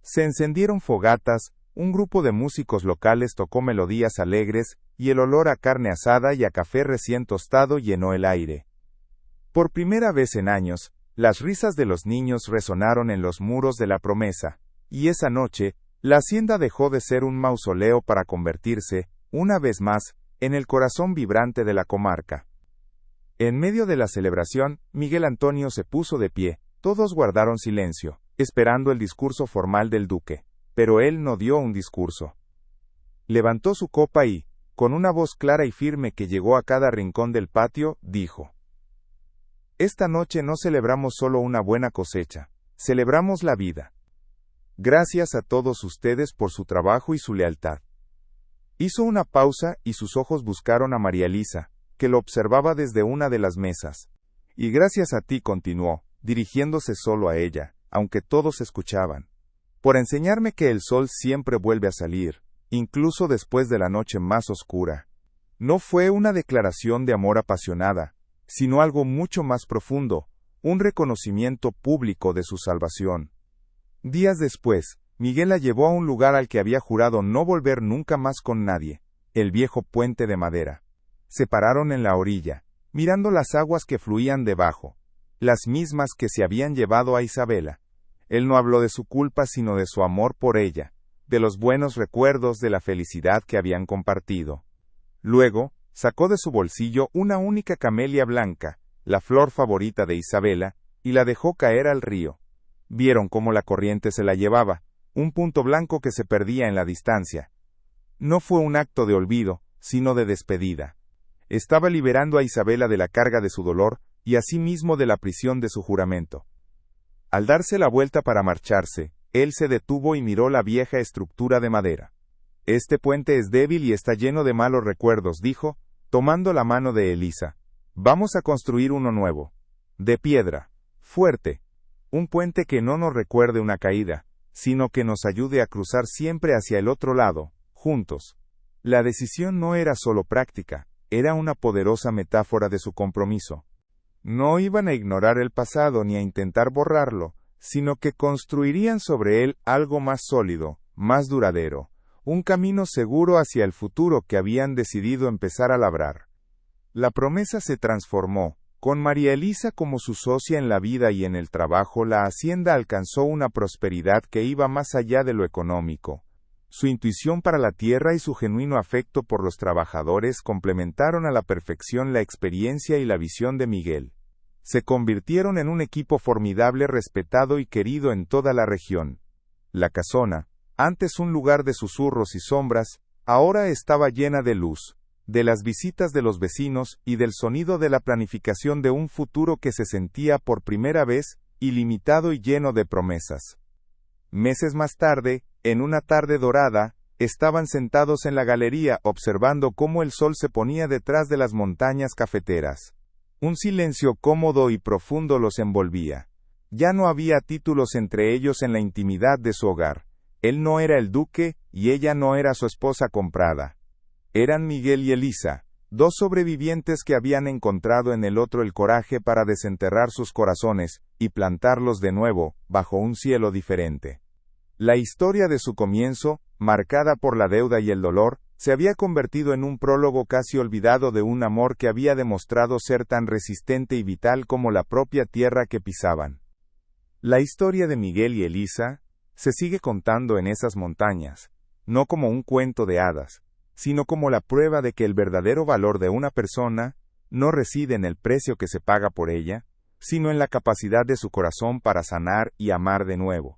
Se encendieron fogatas, un grupo de músicos locales tocó melodías alegres, y el olor a carne asada y a café recién tostado llenó el aire. Por primera vez en años, las risas de los niños resonaron en los muros de la Promesa, y esa noche, la hacienda dejó de ser un mausoleo para convertirse, una vez más, en el corazón vibrante de la comarca. En medio de la celebración, Miguel Antonio se puso de pie, todos guardaron silencio, esperando el discurso formal del duque, pero él no dio un discurso. Levantó su copa y, con una voz clara y firme que llegó a cada rincón del patio, dijo: «Esta noche no celebramos solo una buena cosecha, celebramos la vida. Gracias a todos ustedes por su trabajo y su lealtad». Hizo una pausa y sus ojos buscaron a María Elisa, que lo observaba desde una de las mesas. «Y gracias a ti», continuó, dirigiéndose solo a ella, aunque todos escuchaban, «por enseñarme que el sol siempre vuelve a salir, incluso después de la noche más oscura». No fue una declaración de amor apasionada, sino algo mucho más profundo, un reconocimiento público de su salvación. Días después, Miguel la llevó a un lugar al que había jurado no volver nunca más con nadie, el viejo puente de madera. Se pararon en la orilla, mirando las aguas que fluían debajo, las mismas que se habían llevado a Isabela. Él no habló de su culpa sino de su amor por ella, de los buenos recuerdos de la felicidad que habían compartido. Luego, sacó de su bolsillo una única camelia blanca, la flor favorita de Isabela, y la dejó caer al río. Vieron cómo la corriente se la llevaba, un punto blanco que se perdía en la distancia. No fue un acto de olvido, sino de despedida. Estaba liberando a Isabela de la carga de su dolor, y asimismo de la prisión de su juramento. Al darse la vuelta para marcharse, él se detuvo y miró la vieja estructura de madera. «Este puente es débil y está lleno de malos recuerdos», dijo, tomando la mano de Elisa. «Vamos a construir uno nuevo. De piedra. Fuerte. Un puente que no nos recuerde una caída, sino que nos ayude a cruzar siempre hacia el otro lado, juntos». La decisión no era solo práctica, era una poderosa metáfora de su compromiso. No iban a ignorar el pasado ni a intentar borrarlo, sino que construirían sobre él algo más sólido, más duradero, un camino seguro hacia el futuro que habían decidido empezar a labrar. La Promesa se transformó. Con María Elisa como su socia en la vida y en el trabajo, la hacienda alcanzó una prosperidad que iba más allá de lo económico. Su intuición para la tierra y su genuino afecto por los trabajadores complementaron a la perfección la experiencia y la visión de Miguel. Se convirtieron en un equipo formidable, respetado y querido en toda la región. La casona, antes un lugar de susurros y sombras, ahora estaba llena de luz, de las visitas de los vecinos y del sonido de la planificación de un futuro que se sentía por primera vez, ilimitado y lleno de promesas. Meses más tarde, en una tarde dorada, estaban sentados en la galería observando cómo el sol se ponía detrás de las montañas cafeteras. Un silencio cómodo y profundo los envolvía. Ya no había títulos entre ellos en la intimidad de su hogar. Él no era el duque, y ella no era su esposa comprada. Eran Miguel y Elisa, dos sobrevivientes que habían encontrado en el otro el coraje para desenterrar sus corazones, y plantarlos de nuevo, bajo un cielo diferente. La historia de su comienzo, marcada por la deuda y el dolor, se había convertido en un prólogo casi olvidado de un amor que había demostrado ser tan resistente y vital como la propia tierra que pisaban. La historia de Miguel y Elisa se sigue contando en esas montañas, no como un cuento de hadas, sino como la prueba de que el verdadero valor de una persona no reside en el precio que se paga por ella, sino en la capacidad de su corazón para sanar y amar de nuevo.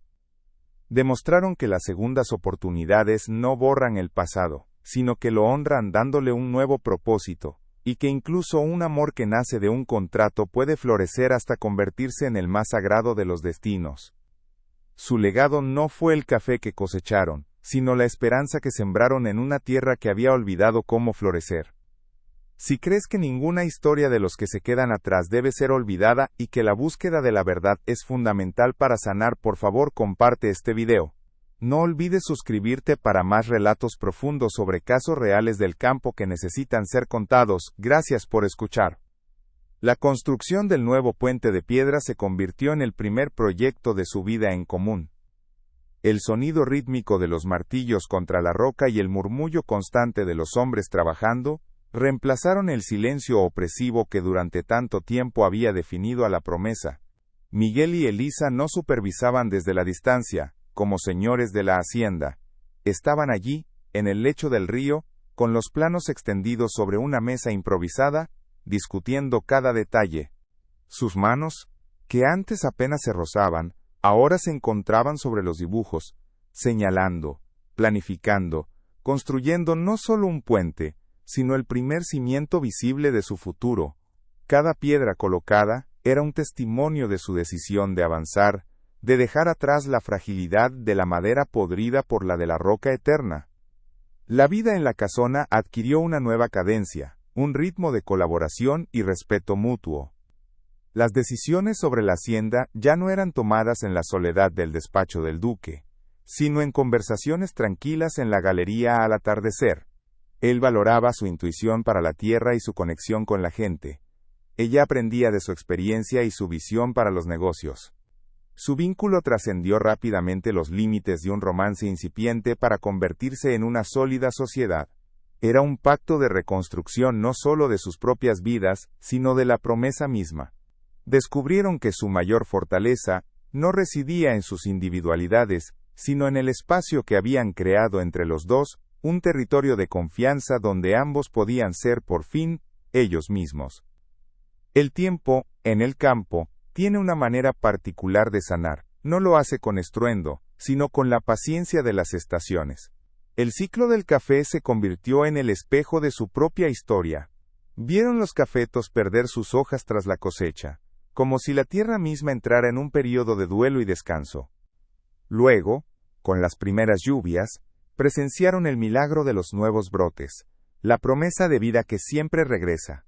Demostraron que las segundas oportunidades no borran el pasado, sino que lo honran dándole un nuevo propósito, y que incluso un amor que nace de un contrato puede florecer hasta convertirse en el más sagrado de los destinos. Su legado no fue el café que cosecharon, sino la esperanza que sembraron en una tierra que había olvidado cómo florecer. Si crees que ninguna historia de los que se quedan atrás debe ser olvidada y que la búsqueda de la verdad es fundamental para sanar, por favor comparte este video. No olvides suscribirte para más relatos profundos sobre casos reales del campo que necesitan ser contados. Gracias por escuchar. La construcción del nuevo puente de piedra se convirtió en el primer proyecto de su vida en común. El sonido rítmico de los martillos contra la roca y el murmullo constante de los hombres trabajando, reemplazaron el silencio opresivo que durante tanto tiempo había definido a la promesa. Miguel y Elisa no supervisaban desde la distancia, como señores de la hacienda. Estaban allí, en el lecho del río, con los planos extendidos sobre una mesa improvisada, discutiendo cada detalle. Sus manos, que antes apenas se rozaban, ahora se encontraban sobre los dibujos, señalando, planificando, construyendo no solo un puente, sino el primer cimiento visible de su futuro. Cada piedra colocada era un testimonio de su decisión de avanzar, de dejar atrás la fragilidad de la madera podrida por la de la roca eterna. La vida en la casona adquirió una nueva cadencia, un ritmo de colaboración y respeto mutuo. Las decisiones sobre la hacienda ya no eran tomadas en la soledad del despacho del duque, sino en conversaciones tranquilas en la galería al atardecer. Él valoraba su intuición para la tierra y su conexión con la gente. Ella aprendía de su experiencia y su visión para los negocios. Su vínculo trascendió rápidamente los límites de un romance incipiente para convertirse en una sólida sociedad. Era un pacto de reconstrucción no solo de sus propias vidas, sino de la promesa misma. Descubrieron que su mayor fortaleza no residía en sus individualidades, sino en el espacio que habían creado entre los dos, un territorio de confianza donde ambos podían ser por fin ellos mismos. El tiempo, en el campo, tiene una manera particular de sanar. No lo hace con estruendo, sino con la paciencia de las estaciones. El ciclo del café se convirtió en el espejo de su propia historia. Vieron los cafetos perder sus hojas tras la cosecha, como si la tierra misma entrara en un periodo de duelo y descanso. Luego, con las primeras lluvias, presenciaron el milagro de los nuevos brotes, la promesa de vida que siempre regresa.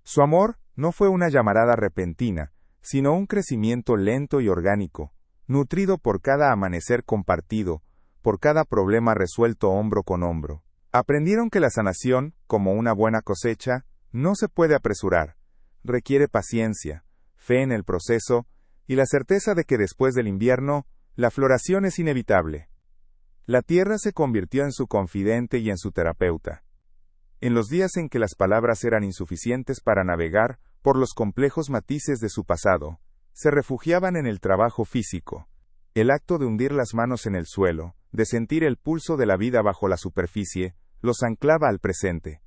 Su amor no fue una llamarada repentina, sino un crecimiento lento y orgánico, nutrido por cada amanecer compartido, por cada problema resuelto hombro con hombro. Aprendieron que la sanación, como una buena cosecha, no se puede apresurar, requiere paciencia, fe en el proceso, y la certeza de que después del invierno, la floración es inevitable. La tierra se convirtió en su confidente y en su terapeuta. En los días en que las palabras eran insuficientes para navegar por los complejos matices de su pasado, se refugiaban en el trabajo físico, el acto de hundir las manos en el suelo, de sentir el pulso de la vida bajo la superficie, los anclaba al presente.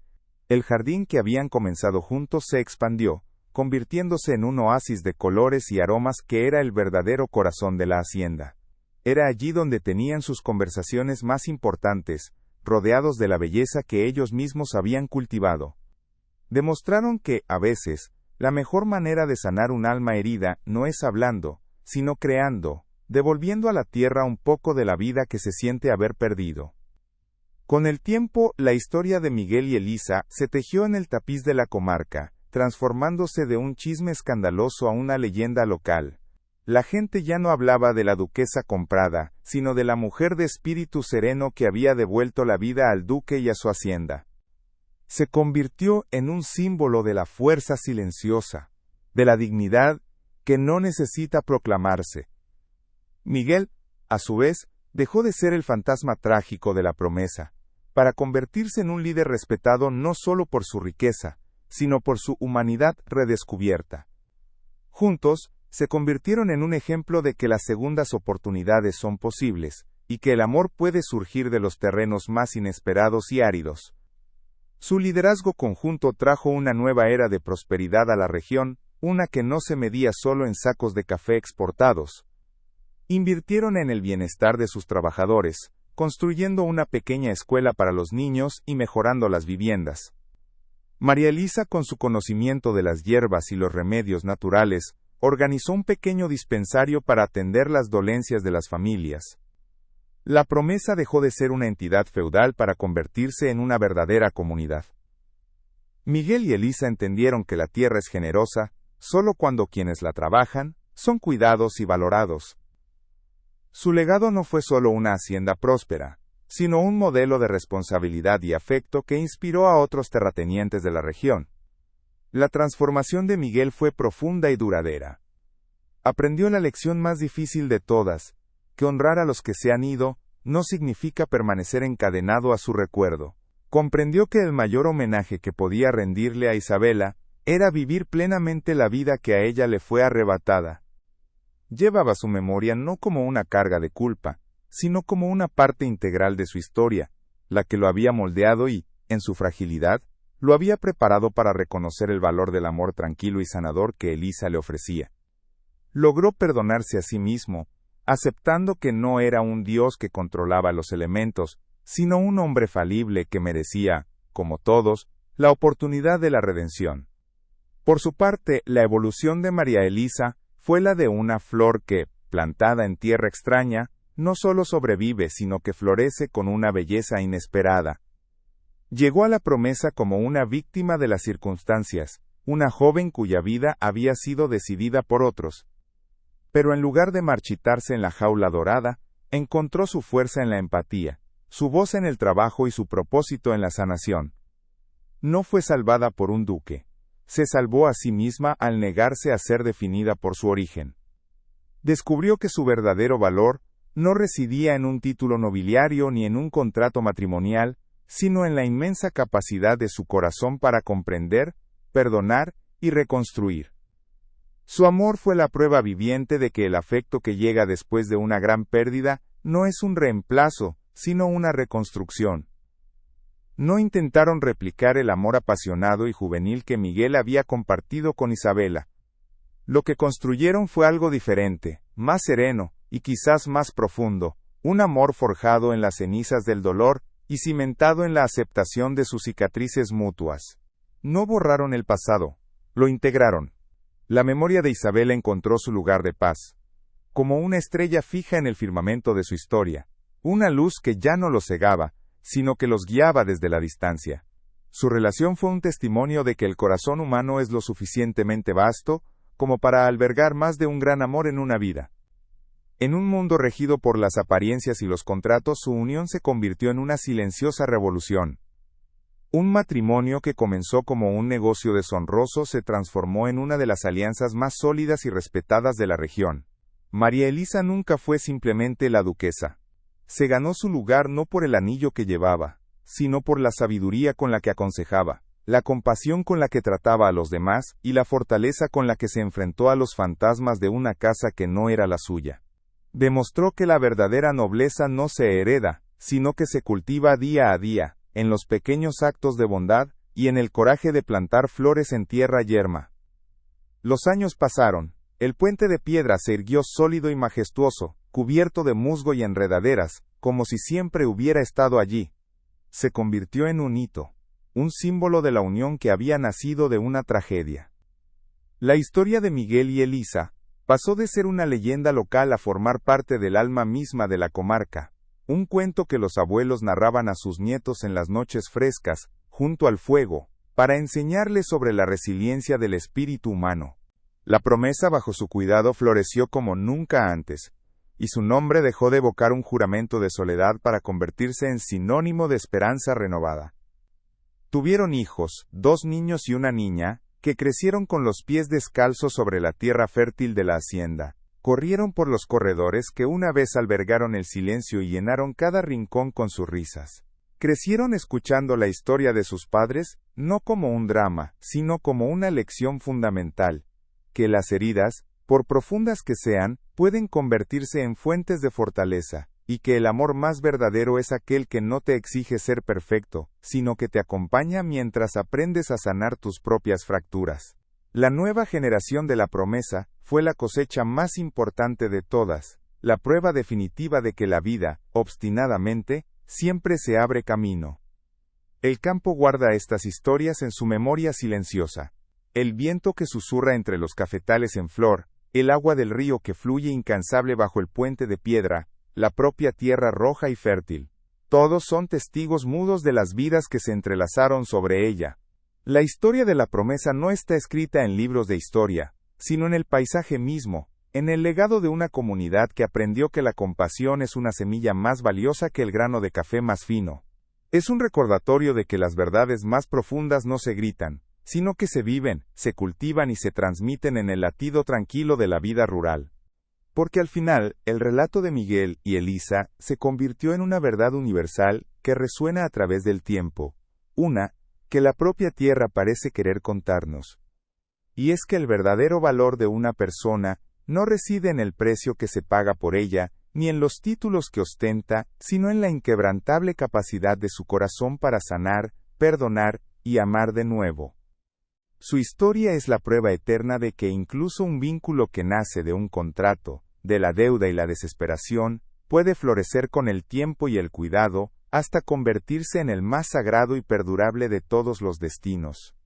El jardín que habían comenzado juntos se expandió, convirtiéndose en un oasis de colores y aromas que era el verdadero corazón de la hacienda. Era allí donde tenían sus conversaciones más importantes, rodeados de la belleza que ellos mismos habían cultivado. Demostraron que, a veces, la mejor manera de sanar un alma herida no es hablando, sino creando, devolviendo a la tierra un poco de la vida que se siente haber perdido. Con el tiempo, la historia de Miguel y Elisa se tejió en el tapiz de la comarca, transformándose de un chisme escandaloso a una leyenda local. La gente ya no hablaba de la duquesa comprada, sino de la mujer de espíritu sereno que había devuelto la vida al duque y a su hacienda. Se convirtió en un símbolo de la fuerza silenciosa, de la dignidad que no necesita proclamarse. Miguel, a su vez, dejó de ser el fantasma trágico de la promesa, para convertirse en un líder respetado no solo por su riqueza, sino por su humanidad redescubierta. Juntos, se convirtieron en un ejemplo de que las segundas oportunidades son posibles, y que el amor puede surgir de los terrenos más inesperados y áridos. Su liderazgo conjunto trajo una nueva era de prosperidad a la región, una que no se medía solo en sacos de café exportados. Invirtieron en el bienestar de sus trabajadores, construyendo una pequeña escuela para los niños y mejorando las viviendas. María Elisa, con su conocimiento de las hierbas y los remedios naturales, organizó un pequeño dispensario para atender las dolencias de las familias. La promesa dejó de ser una entidad feudal para convertirse en una verdadera comunidad. Miguel y Elisa entendieron que la tierra es generosa, solo cuando quienes la trabajan, son cuidados y valorados. Su legado no fue solo una hacienda próspera, sino un modelo de responsabilidad y afecto que inspiró a otros terratenientes de la región. La transformación de Miguel fue profunda y duradera. Aprendió la lección más difícil de todas, que honrar a los que se han ido no significa permanecer encadenado a su recuerdo. Comprendió que el mayor homenaje que podía rendirle a Isabela era vivir plenamente la vida que a ella le fue arrebatada. Llevaba su memoria no como una carga de culpa, sino como una parte integral de su historia, la que lo había moldeado y, en su fragilidad, lo había preparado para reconocer el valor del amor tranquilo y sanador que Elisa le ofrecía. Logró perdonarse a sí mismo, aceptando que no era un dios que controlaba los elementos, sino un hombre falible que merecía, como todos, la oportunidad de la redención. Por su parte, la evolución de María Elisa fue la de una flor que, plantada en tierra extraña, no solo sobrevive, sino que florece con una belleza inesperada. Llegó a la promesa como una víctima de las circunstancias, una joven cuya vida había sido decidida por otros. Pero en lugar de marchitarse en la jaula dorada, encontró su fuerza en la empatía, su voz en el trabajo y su propósito en la sanación. No fue salvada por un duque. Se salvó a sí misma al negarse a ser definida por su origen. Descubrió que su verdadero valor no residía en un título nobiliario ni en un contrato matrimonial, sino en la inmensa capacidad de su corazón para comprender, perdonar y reconstruir. Su amor fue la prueba viviente de que el afecto que llega después de una gran pérdida no es un reemplazo, sino una reconstrucción. No intentaron replicar el amor apasionado y juvenil que Miguel había compartido con Isabela. Lo que construyeron fue algo diferente, más sereno, y quizás más profundo, un amor forjado en las cenizas del dolor y cimentado en la aceptación de sus cicatrices mutuas. No borraron el pasado, lo integraron. La memoria de Isabela encontró su lugar de paz, como una estrella fija en el firmamento de su historia, una luz que ya no los cegaba, sino que los guiaba desde la distancia. Su relación fue un testimonio de que el corazón humano es lo suficientemente vasto como para albergar más de un gran amor en una vida. En un mundo regido por las apariencias y los contratos, su unión se convirtió en una silenciosa revolución. Un matrimonio que comenzó como un negocio deshonroso se transformó en una de las alianzas más sólidas y respetadas de la región. María Elisa nunca fue simplemente la duquesa. Se ganó su lugar no por el anillo que llevaba, sino por la sabiduría con la que aconsejaba, la compasión con la que trataba a los demás y la fortaleza con la que se enfrentó a los fantasmas de una casa que no era la suya. Demostró que la verdadera nobleza no se hereda, sino que se cultiva día a día, en los pequeños actos de bondad y en el coraje de plantar flores en tierra yerma. Los años pasaron, el puente de piedra se erguió sólido y majestuoso, cubierto de musgo y enredaderas, como si siempre hubiera estado allí. Se convirtió en un hito, un símbolo de la unión que había nacido de una tragedia. La historia de Miguel y Elisa pasó de ser una leyenda local a formar parte del alma misma de la comarca, un cuento que los abuelos narraban a sus nietos en las noches frescas, junto al fuego, para enseñarles sobre la resiliencia del espíritu humano. La promesa bajo su cuidado floreció como nunca antes, y su nombre dejó de evocar un juramento de soledad para convertirse en sinónimo de esperanza renovada. Tuvieron hijos, 2 niños y una niña, que crecieron con los pies descalzos sobre la tierra fértil de la hacienda. Corrieron por los corredores que una vez albergaron el silencio y llenaron cada rincón con sus risas. Crecieron escuchando la historia de sus padres, no como un drama, sino como una lección fundamental, que las heridas, por profundas que sean, pueden convertirse en fuentes de fortaleza, y que el amor más verdadero es aquel que no te exige ser perfecto, sino que te acompaña mientras aprendes a sanar tus propias fracturas. La nueva generación de la promesa fue la cosecha más importante de todas, la prueba definitiva de que la vida, obstinadamente, siempre se abre camino. El campo guarda estas historias en su memoria silenciosa. El viento que susurra entre los cafetales en flor, el agua del río que fluye incansable bajo el puente de piedra, la propia tierra roja y fértil. Todos son testigos mudos de las vidas que se entrelazaron sobre ella. La historia de la promesa no está escrita en libros de historia, sino en el paisaje mismo, en el legado de una comunidad que aprendió que la compasión es una semilla más valiosa que el grano de café más fino. Es un recordatorio de que las verdades más profundas no se gritan, sino que se viven, se cultivan y se transmiten en el latido tranquilo de la vida rural. Porque al final, el relato de Miguel y Elisa se convirtió en una verdad universal que resuena a través del tiempo, una que la propia tierra parece querer contarnos. Y es que el verdadero valor de una persona no reside en el precio que se paga por ella, ni en los títulos que ostenta, sino en la inquebrantable capacidad de su corazón para sanar, perdonar y amar de nuevo. Su historia es la prueba eterna de que incluso un vínculo que nace de un contrato, de la deuda y la desesperación, puede florecer con el tiempo y el cuidado, hasta convertirse en el más sagrado y perdurable de todos los destinos.